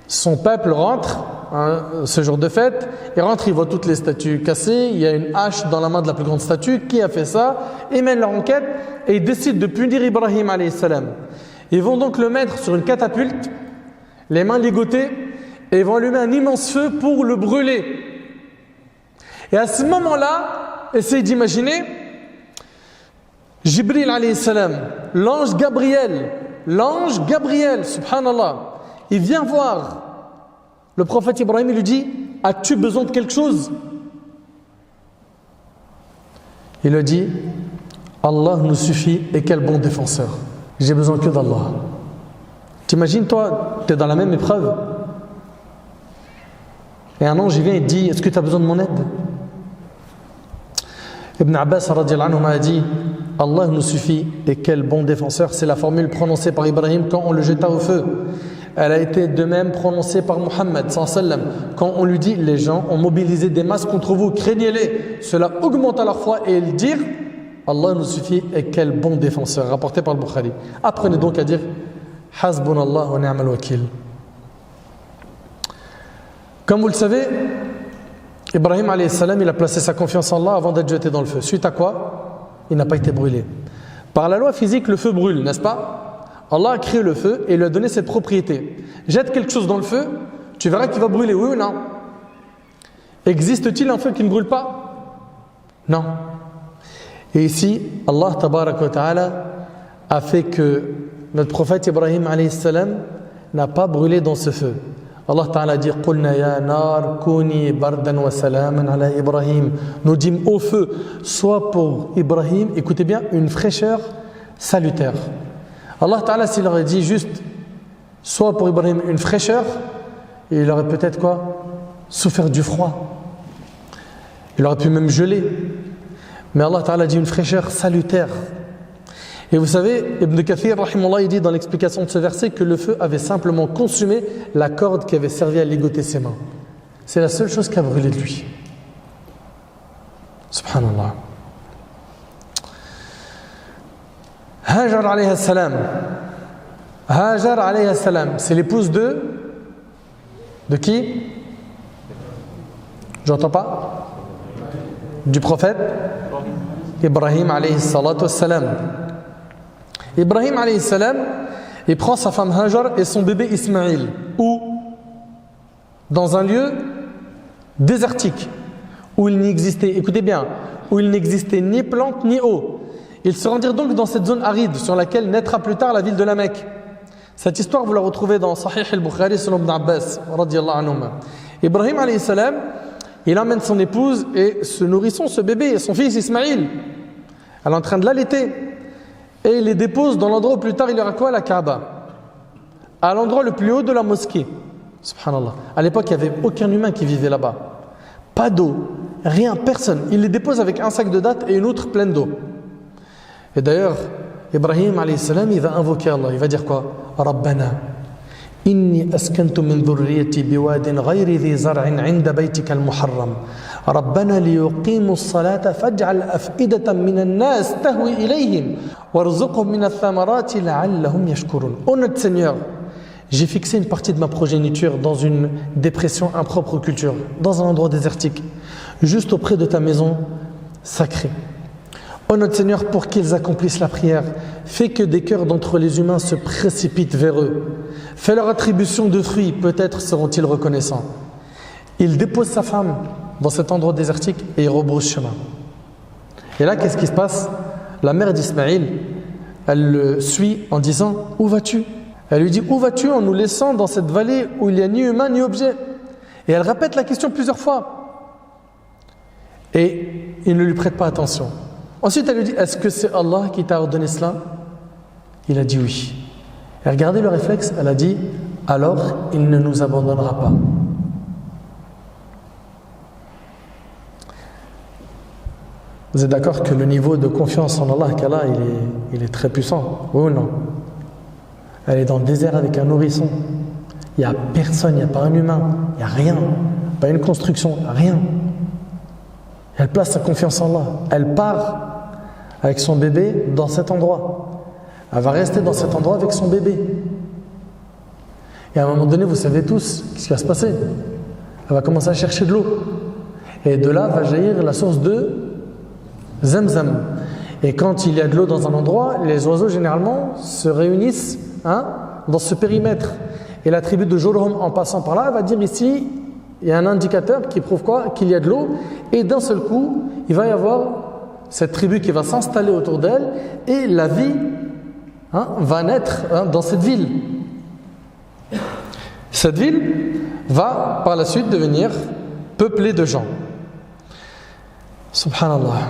son peuple rentre, ce jour de fête, il rentre, il voit toutes les statues cassées, il y a une hache dans la main de la plus grande statue, qui a fait ça? Ils mènent leur enquête et ils décident de punir Ibrahim alayhi salam. Ils vont donc le mettre sur une catapulte, les mains ligotées, et ils vont allumer un immense feu pour le brûler. Et à ce moment-là, essayez d'imaginer, Jibril alayhi salam, l'ange Gabriel, subhanallah, il vient voir le prophète Ibrahim, il lui dit « As-tu besoin de quelque chose ?» Il lui dit « Allah nous suffit et quel bon défenseur. J'ai besoin que d'Allah. » T'imagines, toi, tu es dans la même épreuve et un ange il vient et dit « Est-ce que tu as besoin de mon aide ?» Ibn Abbas radiyallahu anhu a dit Allah nous suffit et quel bon défenseur. C'est la formule prononcée par Ibrahim quand on le jeta au feu. Elle a été de même prononcée par Muhammad sallam quand on lui dit les gens ont mobilisé des masses contre vous, craignez-les. Cela augmente à leur foi et ils dirent Allah nous suffit et quel bon défenseur. Rapporté par le Bukhari. Apprenez donc à dire Hasbunallah wa ni'mal wakil. Comme vous le savez, Ibrahim alayhi salam, il a placé sa confiance en Allah avant d'être jeté dans le feu. Suite à quoi? Il n'a pas été brûlé. Par la loi physique, le feu brûle, n'est-ce pas? Allah a créé le feu et lui a donné cette propriété. Jette quelque chose dans le feu, tu verras qu'il va brûler, oui ou non? Existe-t-il un feu qui ne brûle pas? Non. Et ici, Allah tabaraka wa ta'ala a fait que notre prophète Ibrahim alayhi salam n'a pas brûlé dans ce feu. Allah Ta'ala dit Qulna ya nar kuni bardan wa salaman ala Ibrahim. Nous dîmes au feu, soit pour Ibrahim, écoutez bien, une fraîcheur salutaire. Allah Ta'ala, s'il aurait dit juste soit pour Ibrahim une fraîcheur, il aurait peut-être quoi? Souffert du froid. Il aurait pu même geler. Mais Allah Ta'ala dit une fraîcheur salutaire. Et vous savez, Ibn Kathir, rahimahullah, il dit dans l'explication de ce verset que le feu avait simplement consumé la corde qui avait servi à ligoter ses mains. C'est la seule chose qui a brûlé de lui. Subhanallah. Hajar alayhi salam. Hajar alayhi salam, c'est l'épouse de qui? J'entends pas? Du prophète Ibrahim alayhi salatu wassalam. Ibrahim alayhi salam, il prend sa femme Hajar et son bébé Ismaïl. Où? Dans un lieu désertique, où il n'existait, écoutez bien, où il n'existait ni plante ni eau. Ils se rendirent donc dans cette zone aride sur laquelle naîtra plus tard la ville de la Mecque. Cette histoire, vous la retrouvez dans Sahih al-Bukhari selon Ibn Abbas, radiyallahu anhuma. Ibrahim alayhi salam, il emmène son épouse et ce nourrisson, ce bébé, son fils Ismaïl. Elle est en train de l'allaiter. Et il les dépose dans l'endroit où plus tard il y aura quoi? La Kaaba. À l'endroit le plus haut de la mosquée. Subhanallah. À l'époque, il n'y avait aucun humain qui vivait là-bas. Pas d'eau, rien, personne. Il les dépose avec un sac de dattes et une autre pleine d'eau. Et d'ailleurs, Ibrahim alayhi salam, il va invoquer Allah. Il va dire quoi? Rabbana, inni askantu min dhurriyyati biwadin ghayri dhi zar'in 'inda baytika al-muharram. Rabbana liyuqimu as-salata faj'al af'idatan min an-nas tahwi ilayhim warzuqhum min ath-thamarati la'allahum yashkurun. Ô notre Seigneur, j'ai fixé une partie de ma progéniture dans une dépression impropre aux cultures, dans un endroit désertique, juste auprès de ta maison sacrée. Ô notre Seigneur, pour qu'ils accomplissent la prière, fais que des cœurs d'entre les humains se précipitent vers eux. Fais leur attribution de fruits, peut-être seront-ils reconnaissants. Il dépose sa femme dans cet endroit désertique et il rebrousse chemin. Et là, qu'est-ce qui se passe? La mère d'Ismaïl, elle le suit en disant « Où vas-tu » Elle lui dit « Où vas-tu en nous laissant dans cette vallée où il n'y a ni humain ni objet ?» Et elle répète la question plusieurs fois. Et il ne lui prête pas attention. Ensuite, elle lui dit « Est-ce que c'est Allah qui t'a ordonné cela ?» Il a dit oui. Et regardez le réflexe, elle a dit « Alors, il ne nous abandonnera pas. » Vous êtes d'accord que le niveau de confiance en Allah qu'elle a, il est très puissant, oui ou non? Elle est dans le désert avec un nourrisson. Il n'y a personne, il n'y a pas un humain, il n'y a rien, pas une construction, rien. Elle place sa confiance en Allah. Elle part avec son bébé dans cet endroit. Elle va rester dans cet endroit avec son bébé. Et à un moment donné, vous savez tous ce qui va se passer. Elle va commencer à chercher de l'eau. Et de là va jaillir la source de Zamzam. Et quand il y a de l'eau dans un endroit, les oiseaux généralement se réunissent dans ce périmètre. Et la tribu de Jurhum, en passant par là, elle va dire ici, il y a un indicateur qui prouve quoi? Qu'il y a de l'eau. Et d'un seul coup, il va y avoir cette tribu qui va s'installer autour d'elle et la vie va naître dans cette ville. Cette ville va par la suite devenir peuplée de gens. Subhanallah.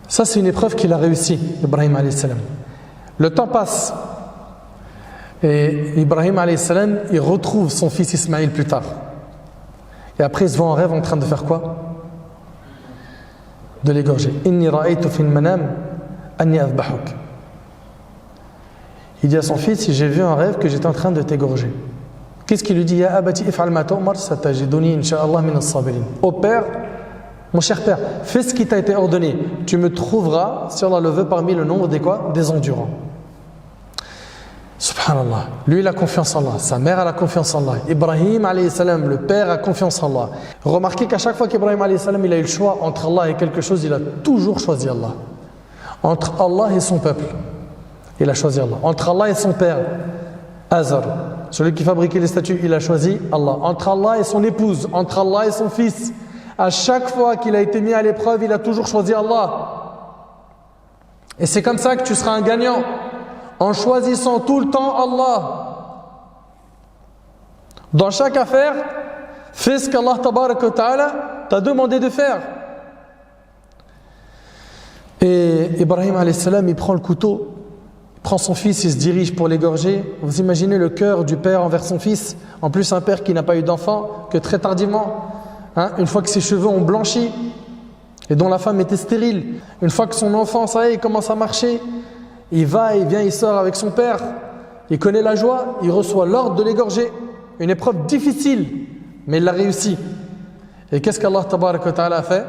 Ça, c'est une épreuve qu'il a réussi, Ibrahim alayhi salam. Le temps passe et Ibrahim alayhi salam, il retrouve son fils Ismaïl plus tard. Et après, il se voit en rêve en train de faire quoi? De l'égorger. Inni ra'aytu fi al-manam anni adbahuk. Il dit à son fils, j'ai vu un rêve que j'étais en train de t'égorger. Qu'est-ce qu'il lui dit? Ya abati if'al ma tu'mar satajiduni insha'Allah min as-sabirin. Ô père, mon cher père, fais ce qui t'a été ordonné. Tu me trouveras, si Allah le veut, parmi le nombre des quoi? Des endurants. Subhanallah. Lui, il a confiance en Allah. Sa mère a la confiance en Allah. Ibrahim alayhi salam, le père, a confiance en Allah. Remarquez qu'à chaque fois qu'Ibrahim alayhi salam, il a eu le choix entre Allah et quelque chose, il a toujours choisi Allah. Entre Allah et son peuple, il a choisi Allah. Entre Allah et son père, Azar, celui qui fabriquait les statues, il a choisi Allah. Entre Allah et son épouse, entre Allah et son fils, à chaque fois qu'il a été mis à l'épreuve, il a toujours choisi Allah. Et c'est comme ça que tu seras un gagnant, en choisissant tout le temps Allah. Dans chaque affaire, fais ce qu'Allah tabaraka wa ta'ala t'a demandé de faire. Et Ibrahim alayhi salam, il prend le couteau, il prend son fils, il se dirige pour l'égorger. Vous imaginez le cœur du père envers son fils, en plus un père qui n'a pas eu d'enfant que très tardivement, une fois que ses cheveux ont blanchi et dont la femme était stérile, une fois que son enfant, ça y est, il commence à marcher, il va, il vient, il sort avec son père, il connaît la joie, il reçoit l'ordre de l'égorger. Une épreuve difficile, mais il l'a réussi. Et qu'est-ce qu'Allah tabaraka wa ta'ala a fait?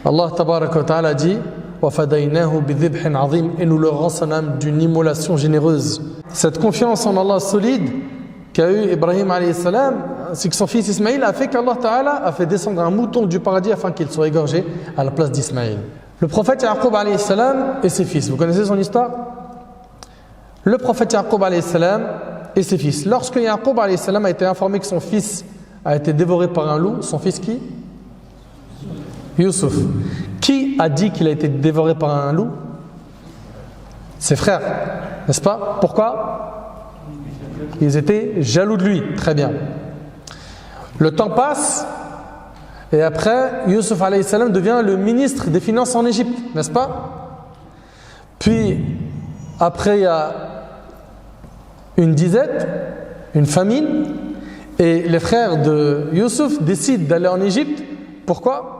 Allah tabaraka wa ta'ala dit وَفَدَيْنَاهُ بِذِبْحٍ عَظِيمٍ, et nous le rançonnâmes d'une immolation généreuse. Cette confiance en Allah solide qu'a eu Ibrahim alayhi salam, c'est que son fils Ismaïl a fait qu'Allah ta'ala a fait descendre un mouton du paradis afin qu'il soit égorgé à la place d'Ismaïl. Le prophète Yaqub alayhi salam et ses fils, vous connaissez son histoire? Le prophète Yaqub alayhi salam et ses fils. Lorsque Yaqub alayhi salam a été informé que son fils a été dévoré par un loup, son fils qui? Youssouf. Qui a dit qu'il a été dévoré par un loup? Ses frères, n'est-ce pas? Pourquoi? Ils étaient jaloux de lui. Très bien. Le temps passe et après, Youssouf alayhi salam devient le ministre des Finances en Égypte, n'est-ce pas? Puis, après, il y a une disette, une famine, et les frères de Youssouf décident d'aller en Égypte. Pourquoi?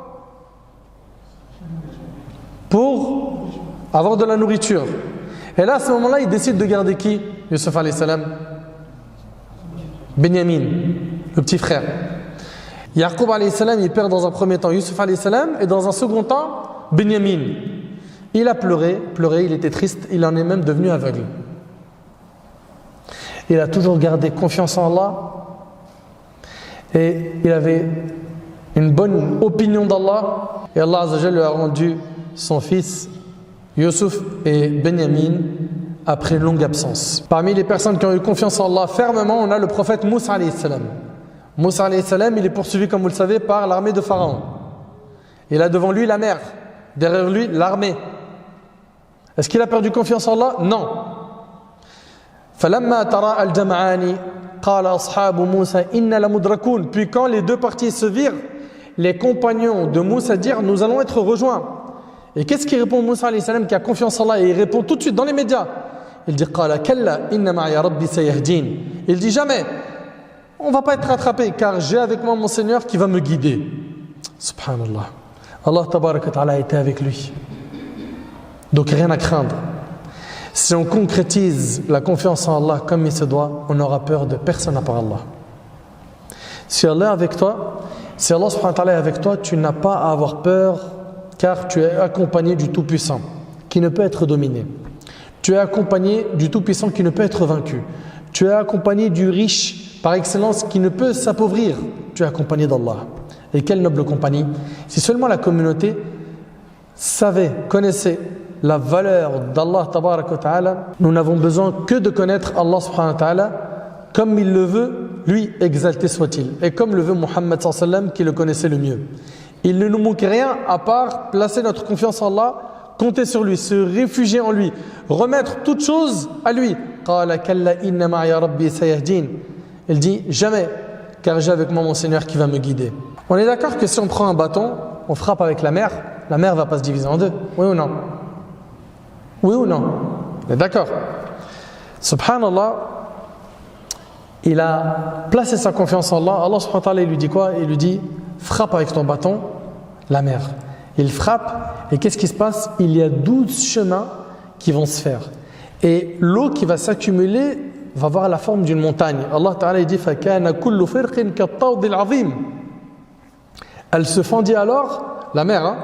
Pour avoir de la nourriture. Et là, à ce moment-là, il décide de garder qui? Yusuf alayhi salam. Benyamin, le petit frère. Yaqub alayhi salam, il perd dans un premier temps Yusuf alayhi salam et dans un second temps, Benyamin. Il a pleuré, il était triste, il en est même devenu aveugle. Il a toujours gardé confiance en Allah et il avait une bonne opinion d'Allah et Allah Azza wa Jalla lui a rendu son fils Yusuf et Benyamin après une longue absence. Parmi les personnes qui ont eu confiance en Allah fermement, on a le prophète Moussa alayhi salam. Moussa alayhi salam, il est poursuivi, comme vous le savez, par l'armée de Pharaon. Il a devant lui la mer, derrière lui l'armée. Est-ce qu'il a perdu confiance en Allah? Non. فَلَمَّا تَرَاءَ الْجَمْعَانِ قَالَ أَصْحَابُ مُوسَى إِنَّا لَمُدْرَكُونَ. Puis quand les deux parties se virent, les compagnons de Moussa dirent: nous allons être rejoints. Et qu'est-ce qu'il répond Moussa alayhi salam qui a confiance en Allah? Et il répond tout de suite dans les médias. Il dit: قَالَ كَلَّا إِنَّ مَعِيَ رَبِّي سَيَهْدِينِ. Il dit jamais: on ne va pas être rattrapé car j'ai avec moi mon Seigneur qui va me guider. Subhanallah. Allah tabaraka wa ta'ala était avec lui. Donc rien à craindre. Si on concrétise la confiance en Allah comme il se doit, on n'aura peur de personne à part Allah. Si Allah est avec toi, si Allah subhanahu wa ta'ala est avec toi, tu n'as pas à avoir peur car tu es accompagné du Tout-Puissant qui ne peut être dominé. Tu es accompagné du Tout-Puissant qui ne peut être vaincu. Tu es accompagné du riche par excellence qui ne peut s'appauvrir. Tu es accompagné d'Allah. Et quelle noble compagnie! Si seulement la communauté savait, connaissait la valeur d'Allah tabaraka wa ta'ala, nous n'avons besoin que de connaître Allah subhanahu wa ta'ala comme il le veut, lui exalté soit-il, et comme le veut Muhammad sallallahu alayhi wa sallam qui le connaissait le mieux. Il ne nous manque rien à part placer notre confiance en Allah, compter sur lui, se réfugier en lui, remettre toute chose à lui. قَالَ كَلَّا إِنَّ مَعِيَ رَبِّي سَيَهْدِينِ. Il dit jamais, car j'ai avec moi mon Seigneur qui va me guider. On est d'accord que si on prend un bâton, on frappe avec la mer ne va pas se diviser en deux, oui ou non? Oui ou non? On est d'accord. Subhanallah, il a placé sa confiance en Allah. Allah subhanahu wa ta'ala, il lui dit quoi? Il lui dit: frappe avec ton bâton la mer. Il frappe et qu'est-ce qui se passe? Il y a 12 chemins qui vont se faire. Et l'eau qui va s'accumuler va avoir la forme d'une montagne. Allah ta'ala, il dit: فَكَانَ كُلُّ فِرْقٍ كَالطَّوْدِ الْعَظِيمِ. Elle se fendit alors, la mer, hein,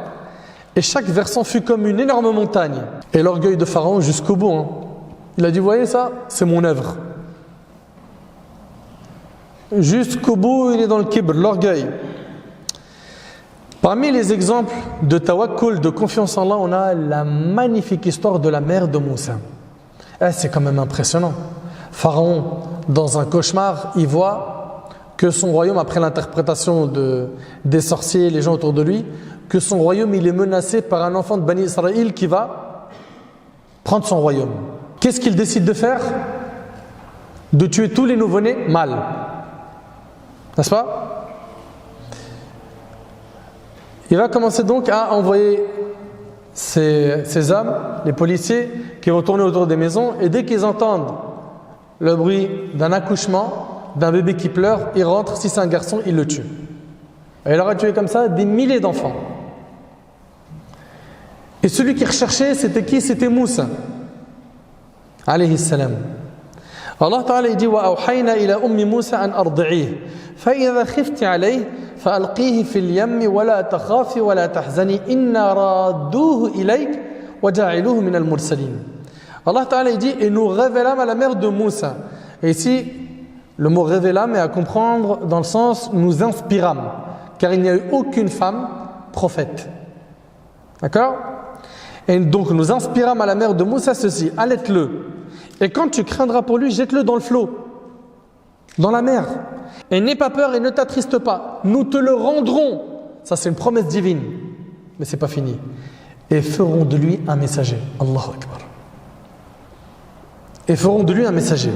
et chaque versant fut comme une énorme montagne. Et l'orgueil de Pharaon jusqu'au bout. Hein. Il a dit: vous voyez ça? C'est mon œuvre. Jusqu'au bout, il est dans le kibr, l'orgueil. Parmi les exemples de tawakkul, de confiance en Allah, on a la magnifique histoire de la mère de Moussa. C'est quand même impressionnant. Pharaon, dans un cauchemar, il voit que son royaume, après l'interprétation des sorciers, les gens autour de lui, que son royaume il est menacé par un enfant de Bani Israël qui va prendre son royaume. Qu'est-ce qu'il décide de faire? De tuer tous les nouveau-nés mâles. N'est-ce pas? Il va commencer donc à envoyer ces hommes, les policiers, qui vont tourner autour des maisons, et dès qu'ils entendent le bruit d'un accouchement, d'un bébé qui pleure, ils rentrent. Si c'est un garçon, ils le tuent. Et il aura tué comme ça des milliers d'enfants. Et celui qui recherchait, c'était qui? C'était Moussa alayhi salam. Allah Ta'ala il dit: وَأَوْحَيْنَا إِلَى أُمِّ مُوسَى أَنْ أَرْضِعِيهِ فَإِذَا خِفْتِ عَلَيْهِ فَأَلْقِيهِ فِي الْيَمِّ وَلَا تَخَافِ وَلَا تَحْزَنِي إِنَّا رَادُّوهُ إِلَيْكَ وَجَعِلُوهُ مِنَ الْمُرْسَلِينَ. Allah Ta'ala il dit: et nous révélâmes à la mère de Moussa. Et ici, le mot révélâmes est à comprendre dans le sens nous inspirâmes, car il n'y a eu aucune femme prophète. D'accord? Et donc nous inspirâmes à la mère de Moussa ceci: allaite-le. Et quand tu craindras pour lui, jette-le dans le flot, dans la mer. Et n'aie pas peur et ne t'attriste pas. Nous te le rendrons. Ça, c'est une promesse divine. Mais c'est pas fini. Et ferons de lui un messager. Allahu Akbar. Et feront de lui un messager.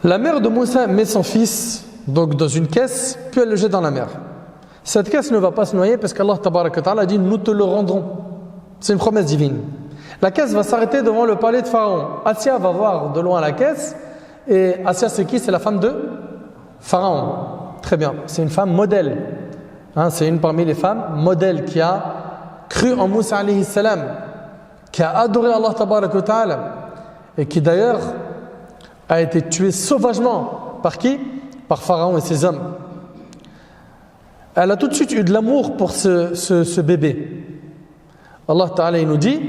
La mère de Moussa met son fils donc dans une caisse, puis elle le jette dans la mer. Cette caisse ne va pas se noyer parce qu'Allah Tabaraka Ta'ala a dit: nous te le rendrons. C'est une promesse divine. La caisse va s'arrêter devant le palais de Pharaon. Assia va voir de loin la caisse. Et Assia, c'est qui? C'est la femme de Pharaon. Très bien. C'est une femme modèle. Hein, c'est une parmi les femmes modèles qui a cru en Moussa alayhi salam, qui a adoré Allah tabarak wa ta'ala, et qui d'ailleurs a été tué sauvagement. Par qui? Par Pharaon et ses hommes. Elle a tout de suite eu de l'amour pour ce bébé. Allah Ta'ala il nous dit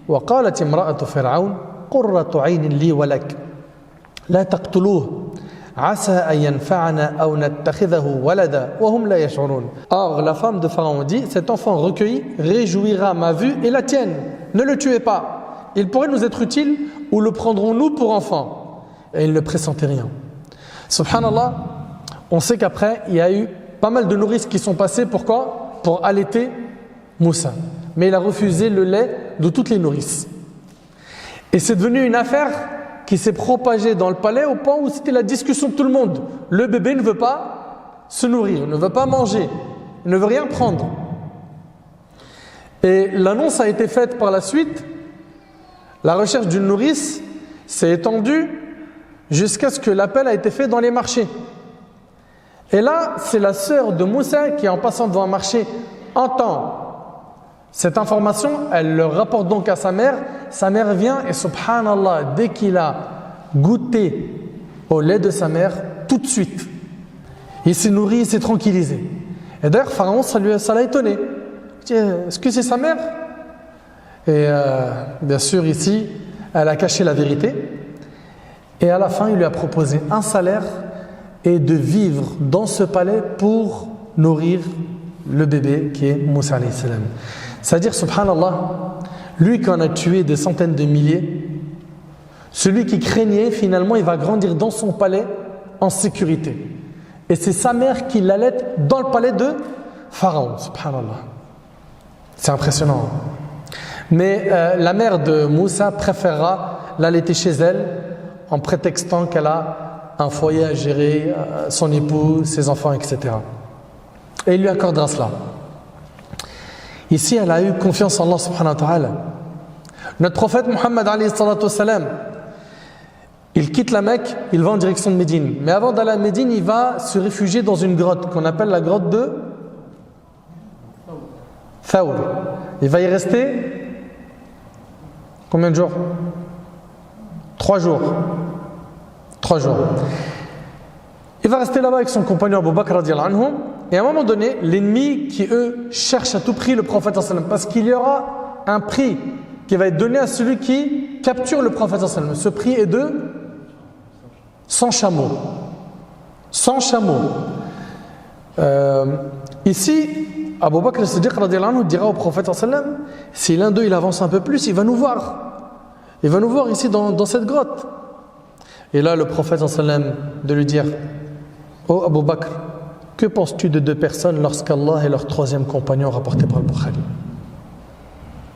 وَقَالَتِ امْرَأَةُ فِرْعَوْنَ قُرَّةُ عَيْنٍ لِي وَلَكَ لَا تَقْتُلُوهُ عَسَىٰ أَن يَنْفَعَنَا أَوْ نَتَّخِذَهُ وَلَدًا وَهُمْ لَا يَشْعُرُونَ. Or, la femme de Pharaon dit, cet enfant recueilli réjouira ma vue et la tienne. Ne le tuez pas. Il pourrait nous être utile ou le prendrons-nous pour enfant? Et il ne pressentait rien. Subhanallah, on sait qu'après, il y a eu pas mal de nourrices qui sont passées. Pourquoi? Pour allaiter Moussa. Mais il a refusé le lait de toutes les nourrices. Et c'est devenu une affaire qui s'est propagée dans le palais au point où c'était la discussion de tout le monde. Le bébé ne veut pas se nourrir, ne veut pas manger, ne veut rien prendre. Et l'annonce a été faite par la suite. La recherche d'une nourrice s'est étendue jusqu'à ce que l'appel a été fait dans les marchés. Et là, c'est la sœur de Moussa qui, en passant devant un marché, entend cette information. Elle le rapporte donc à sa mère. Sa mère vient et subhanallah, dès qu'il a goûté au lait de sa mère, tout de suite, il s'est nourri, il s'est tranquillisé. Et d'ailleurs, Pharaon, ça l'a étonné. Il dit, est-ce que c'est sa mère? Et bien sûr, ici, elle a caché la vérité. Et à la fin, il lui a proposé un salaire et de vivre dans ce palais pour nourrir le bébé qui est Moussa alayhi salam. C'est-à-dire, subhanallah, lui qui en a tué des centaines de milliers, celui qui craignait, finalement, il va grandir dans son palais en sécurité. Et c'est sa mère qui l'allaite dans le palais de Pharaon, subhanallah. C'est impressionnant. Mais la mère de Moussa préférera l'allaiter chez elle en prétextant qu'elle a un foyer à gérer, son époux, ses enfants, etc. Et il lui accordera cela. Ici, elle a eu confiance en Allah subhanahu wa ta'ala. Notre prophète Muhammad alayhi salatu wassalam, il quitte la Mecque, il va en direction de Médine. Mais avant d'aller à Médine, il va se réfugier dans une grotte qu'on appelle la grotte de Thawr. Il va y rester combien de jours? 3 jours. 3 jours. Il va rester là-bas avec son compagnon Abu Bakr radiyallahu anhu. Et à un moment donné, l'ennemi qui eux cherchent à tout prix le prophète sallallahu alayhi wa sallam, parce qu'il y aura un prix qui va être donné à celui qui capture le prophète sallallahu alayhi wa sallam. Ce prix est de 100 chameaux. 100 chameaux. Ici, Abu Bakr as-Siddiq radiyallahu anhu dira au prophète sallallahu alayhi wa sallam, si l'un d'eux il avance un peu plus, il va nous voir. Il va nous voir ici dans cette grotte. Et là, le prophète sallallahu alayhi wa sallam de lui dire, oh Abu Bakr, que penses-tu de 2 personnes lorsqu'Allah est leur 3e compagnon rapporté par le Bukhari?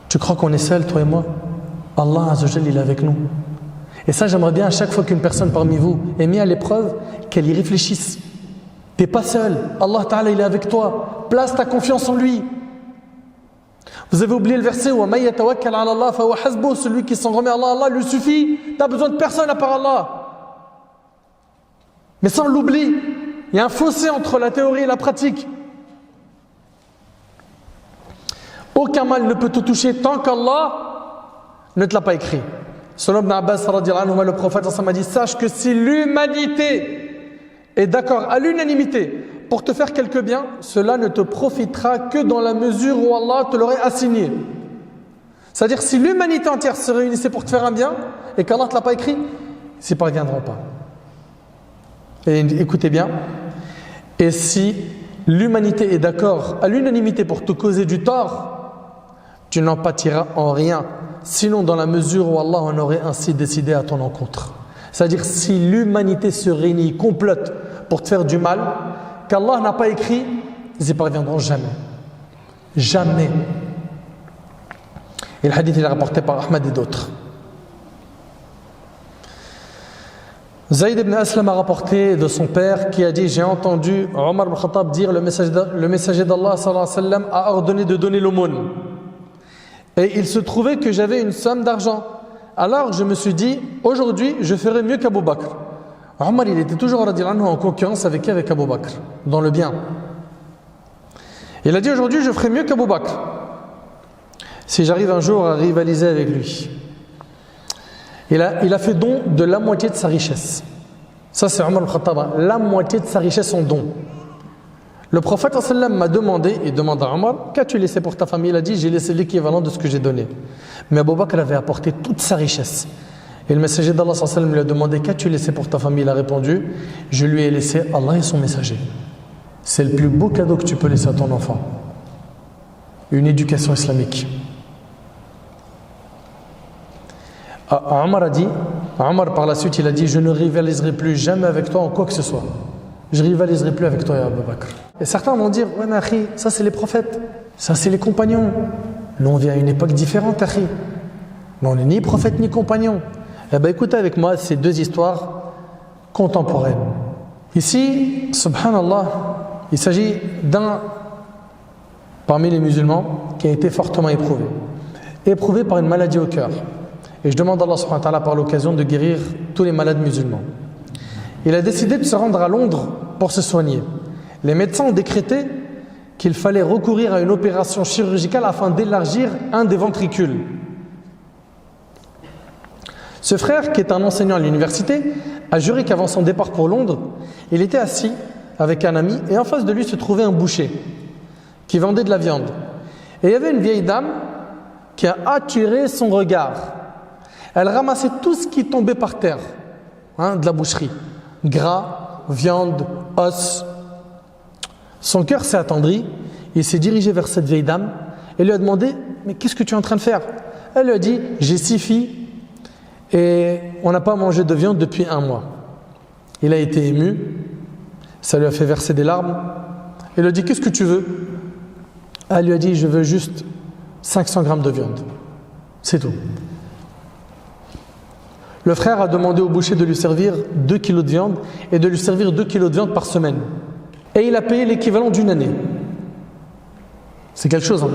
Tu crois qu'on est seul, toi et moi? Allah Azza wa Jalla, il est avec nous. Et ça, j'aimerais bien à chaque fois qu'une personne parmi vous est mise à l'épreuve, qu'elle y réfléchisse. Tu n'es pas seul. Allah Ta'ala, il est avec toi. Place ta confiance en lui. Vous avez oublié le verset où وَمَن يَتَوَكَّلْ عَلَى اللَّهِ فَهُوَ حَسْبُهُ. Celui qui s'en remet à Allah, Allah lui suffit. Tu n'as besoin de personne à part Allah. Mais sans l'oubli, il y a un fossé entre la théorie et la pratique. Aucun mal ne peut te toucher tant qu'Allah ne te l'a pas écrit. Selon Ibn Abbas radiyallahu anhu, le prophète a dit, sache que si l'humanité est d'accord à l'unanimité pour te faire quelque bien, cela ne te profitera que dans la mesure où Allah te l'aurait assigné. C'est-à-dire, si l'humanité entière se réunissait pour te faire un bien et qu'Allah ne te l'a pas écrit, ils n'y parviendront pas. Et écoutez bien, et si l'humanité est d'accord à l'unanimité pour te causer du tort, tu n'en pâtiras en rien, sinon dans la mesure où Allah en aurait ainsi décidé à ton encontre. C'est-à-dire, si l'humanité se réunit, complote pour te faire du mal, qu'Allah n'a pas écrit, ils n'y parviendront jamais. Jamais. Et le hadith il est rapporté par Ahmad et d'autres. Zayd ibn Aslam a rapporté de son père qui a dit, j'ai entendu Omar ibn Khattab dire, le messager d'Allah sallallahu alayhi wa sallam a ordonné de donner l'aumône. Et il se trouvait que j'avais une somme d'argent. Alors je me suis dit, aujourd'hui je ferai mieux qu'Abu Bakr. Omar il était toujours en concurrence avec qui? Avec Abu Bakr, dans le bien. Il a dit, aujourd'hui je ferai mieux qu'Abu Bakr. si j'arrive un jour à rivaliser avec lui. Il a fait don de la moitié de sa richesse. Ça c'est Omar al-Khattab, la moitié de sa richesse en don. Le prophète sallallahu alayhi wa sallam m'a demandé, il demande à Omar, qu'as-tu laissé pour ta famille? Il a dit, j'ai laissé l'équivalent de ce que j'ai donné. Mais Abu Bakr avait apporté toute sa richesse. Et le messager d'Allah sallallahu alayhi wa sallam lui a demandé, qu'as-tu laissé pour ta famille? Il a répondu, je lui ai laissé Allah et son messager. C'est le plus beau cadeau que tu peux laisser à ton enfant. Une éducation islamique. Omar a dit, Omar par la suite il a dit, je ne rivaliserai plus jamais avec toi en quoi que ce soit. Je ne rivaliserai plus avec toi, Abu Bakr. Et certains vont dire, ouais mais akhi, ça c'est les prophètes, ça c'est les compagnons. Nous on vient à une époque différente, akhi. Nous on n'est ni prophète ni compagnon. Eh bien écoutez avec moi ces deux histoires contemporaines. Ici, subhanallah, il s'agit d'un parmi les musulmans qui a été fortement éprouvé. Éprouvé par une maladie au cœur. Et je demande à Allah subhanahu wa ta'ala par l'occasion de guérir tous les malades musulmans. Il a décidé de se rendre à Londres pour se soigner. Les médecins ont décrété qu'il fallait recourir à une opération chirurgicale afin d'élargir un des ventricules. Ce frère, qui est un enseignant à l'université, a juré qu'avant son départ pour Londres, il était assis avec un ami et en face de lui se trouvait un boucher qui vendait de la viande. Et il y avait une vieille dame qui a attiré son regard. Elle ramassait tout ce qui tombait par terre, de la boucherie. Gras, viande, os. Son cœur s'est attendri. Il s'est dirigé vers cette vieille dame et lui a demandé, mais qu'est-ce que tu es en train de faire? Elle lui a dit, j'ai 6 filles et on n'a pas mangé de viande depuis 1 mois. Il a été ému. Ça lui a fait verser des larmes. Il lui a dit, qu'est-ce que tu veux? Elle lui a dit, je veux juste 500 grammes de viande. C'est tout. Le frère a demandé au boucher de lui servir 2 kilos de viande et de lui servir 2 kilos de viande par semaine. Et il a payé l'équivalent d'une année. C'est quelque chose, hein?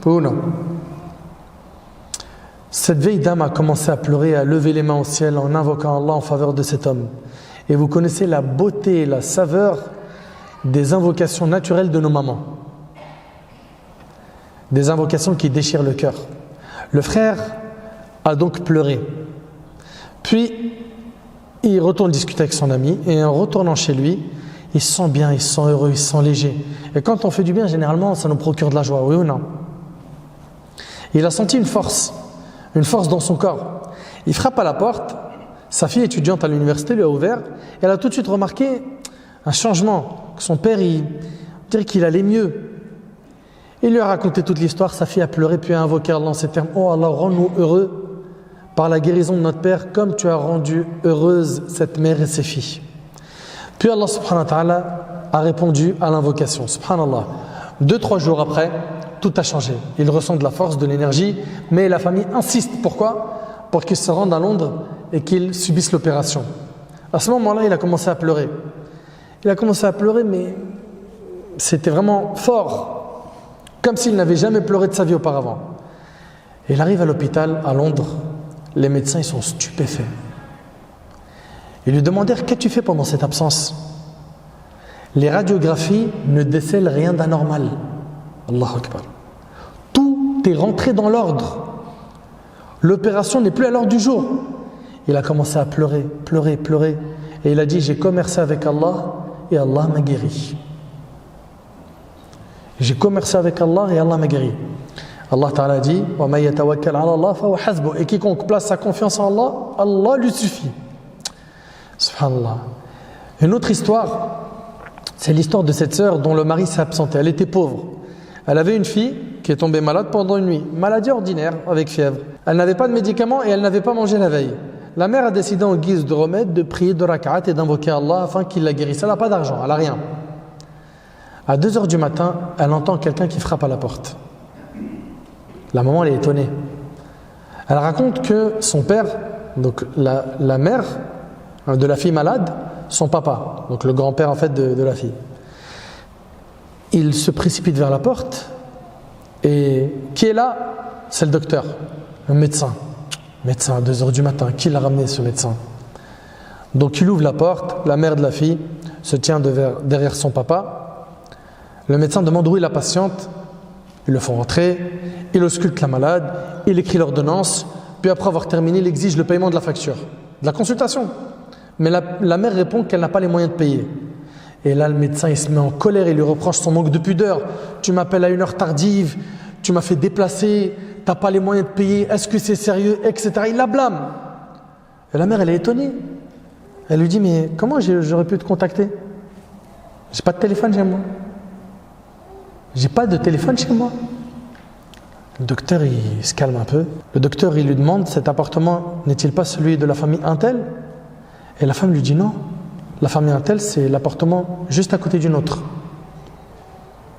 Ou non? Cette vieille dame a commencé à pleurer, à lever les mains au ciel en invoquant Allah en faveur de cet homme. Et vous connaissez la beauté et la saveur des invocations naturelles de nos mamans. Des invocations qui déchirent le cœur. Le frère a donc pleuré. Puis, il retourne discuter avec son ami et en retournant chez lui, il se sent bien, il se sent heureux, il se sent léger. Et quand on fait du bien, généralement, ça nous procure de la joie, oui ou non? Il a senti une force dans son corps. Il frappe à la porte, sa fille étudiante à l'université lui a ouvert, et elle a tout de suite remarqué un changement, que son père, il dirait qu'il allait mieux. Il lui a raconté toute l'histoire, sa fille a pleuré, puis a invoqué Allah en ces termes, « Oh Allah, rends-nous heureux par la guérison de notre père, comme tu as rendu heureuse cette mère et ses filles. » Puis Allah subhanahu wa ta'ala a répondu à l'invocation. Subhanallah. 2-3 jours après, tout a changé. Il ressent de la force, de l'énergie, mais la famille insiste. Pourquoi? Pour qu'il se rende à Londres et qu'il subisse l'opération. À ce moment-là, il a commencé à pleurer. Il a commencé à pleurer, mais c'était vraiment fort, comme s'il n'avait jamais pleuré de sa vie auparavant. Il arrive à l'hôpital à Londres. Les médecins ils sont stupéfaits. Ils lui demandèrent, qu'as-tu fait pendant cette absence? Les radiographies ne décèlent rien d'anormal. Allahu Akbar. Tout est rentré dans l'ordre. L'opération n'est plus à l'ordre du jour. Il a commencé à pleurer. Et il a dit, j'ai commercé avec Allah et Allah m'a guéri. J'ai commercé avec Allah et Allah m'a guéri. Allah Ta'ala dit, et quiconque place sa confiance en Allah, Allah lui suffit. Subhanallah. Une autre histoire, c'est l'histoire de cette sœur dont le mari s'est absenté. Elle était pauvre. Elle avait une fille qui est tombée malade pendant une nuit. Maladie ordinaire avec fièvre. Elle n'avait pas de médicaments et elle n'avait pas mangé la veille. La mère a décidé en guise de remède de prier 2 rak'at et d'invoquer Allah afin qu'il la guérisse. Elle n'a pas d'argent, elle n'a rien. À 2h du matin, elle entend quelqu'un qui frappe à la porte. La maman, elle est étonnée. Elle raconte que son père, donc la mère de la fille malade, son papa, donc le grand-père en fait de la fille, il se précipite vers la porte et qui est là? C'est le docteur, le médecin. Médecin à 2h du matin, qui l'a ramené ce médecin? Donc il ouvre la porte, la mère de la fille se tient derrière son papa. Le médecin demande où est la patiente. Ils le font rentrer, il ausculte la malade, il écrit l'ordonnance, puis après avoir terminé, il exige le paiement de la facture, de la consultation. Mais la mère répond qu'elle n'a pas les moyens de payer. Et là, le médecin, il se met en colère, il lui reproche son manque de pudeur. Tu m'appelles à une heure tardive, tu m'as fait déplacer, tu n'as pas les moyens de payer, est-ce que c'est sérieux, etc. Il la blâme. Et la mère, elle est étonnée. Elle lui dit, mais comment j'aurais pu te contacter? J'ai pas de téléphone chez moi. J'ai pas de téléphone chez moi. Le docteur, il se calme un peu. Le docteur, il lui demande, cet appartement n'est-il pas celui de la famille Untel? Et la femme lui dit non. La famille Untel, c'est l'appartement juste à côté du nôtre.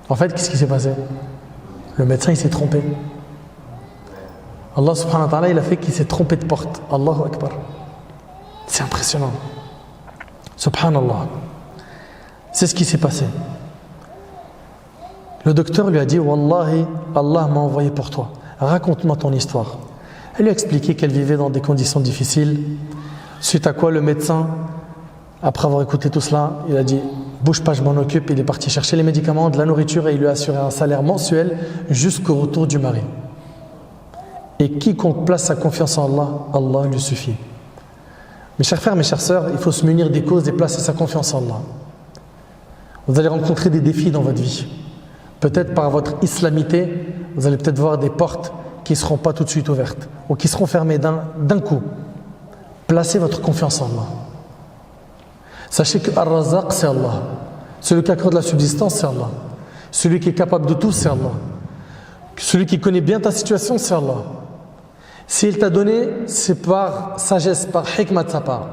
En fait, qu'est-ce qui s'est passé? Le médecin, il s'est trompé. Allah subhanahu wa ta'ala, il a fait qu'il s'est trompé de porte. Allahu Akbar. C'est impressionnant. Subhanallah. C'est ce qui s'est passé. Le docteur lui a dit, Wallahi, Allah m'a envoyé pour toi. Raconte-moi ton histoire. Elle lui a expliqué qu'elle vivait dans des conditions difficiles. Suite à quoi le médecin, après avoir écouté tout cela, il a dit, bouge pas, je m'en occupe. Il est parti chercher les médicaments, de la nourriture et il lui a assuré un salaire mensuel jusqu'au retour du mari. Et quiconque place sa confiance en Allah, Allah lui suffit. Mes chers frères, mes chères sœurs, il faut se munir des causes et placer sa confiance en Allah. Vous allez rencontrer des défis dans votre vie. Peut-être par votre islamité, vous allez peut-être voir des portes qui ne seront pas tout de suite ouvertes ou qui seront fermées d'un coup. Placez votre confiance en Allah. Sachez que Ar-Razzaq, c'est Allah. Celui qui accorde la subsistance, c'est Allah. Celui qui est capable de tout, c'est Allah. Celui qui connaît bien ta situation, c'est Allah. S'il t'a donné, c'est par sagesse, par hikmah de sa part.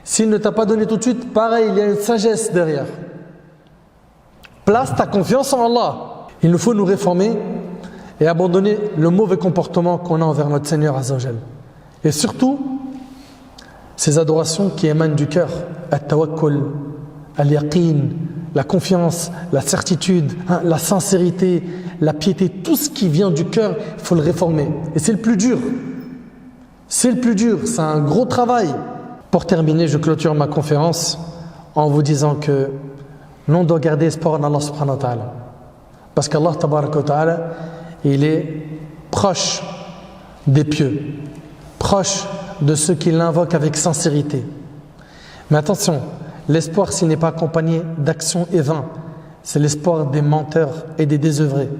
S'il ne t'a pas donné tout de suite, pareil, il y a une sagesse derrière. Place ta confiance en Allah. Il nous faut nous réformer et abandonner le mauvais comportement qu'on a envers notre Seigneur Azza wa Jal. Et surtout, ces adorations qui émanent du cœur, at-tawakkul, al-yaqin, la confiance, la certitude, la sincérité, la piété, tout ce qui vient du cœur, il faut le réformer. Et c'est le plus dur. C'est le plus dur, c'est un gros travail. Pour terminer, je clôture ma conférence en vous disant que nous, on doit garder espoir en Allah subhanahu wa ta'ala. Parce qu'Allah tabaraka wa ta'ala, il est proche des pieux, proche de ceux qui l'invoquent avec sincérité. Mais attention, l'espoir s'il n'est pas accompagné d'actions et vains, c'est l'espoir des menteurs et des désœuvrés.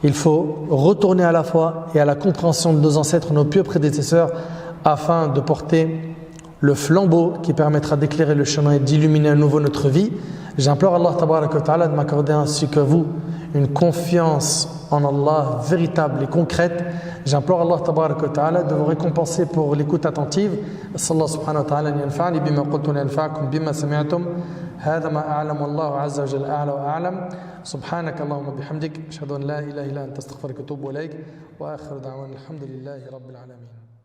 Il faut retourner à la foi et à la compréhension de nos ancêtres, nos pieux prédécesseurs, afin de porter le flambeau qui permettra d'éclairer le chemin et d'illuminer à nouveau notre vie. J'implore Allah tabaraka wa ta'ala de m'accorder ainsi que vous une confiance en Allah véritable et concrète. J'implore Allah tabaraka wa ta'ala de vous récompenser pour l'écoute attentive. Sallallahu subhanahu wa ta'ala yanfa'ni bima qultu yanfa'akum bima sami'tum. هذا ما أعلم والله عز وجل أعلى وأعلم سبحانك اللهم وبحمدك أشهد أن لا إله إلا أنت أستغفرك وأتوب إليك وآخر دعوانا الحمد لله رب العالمين.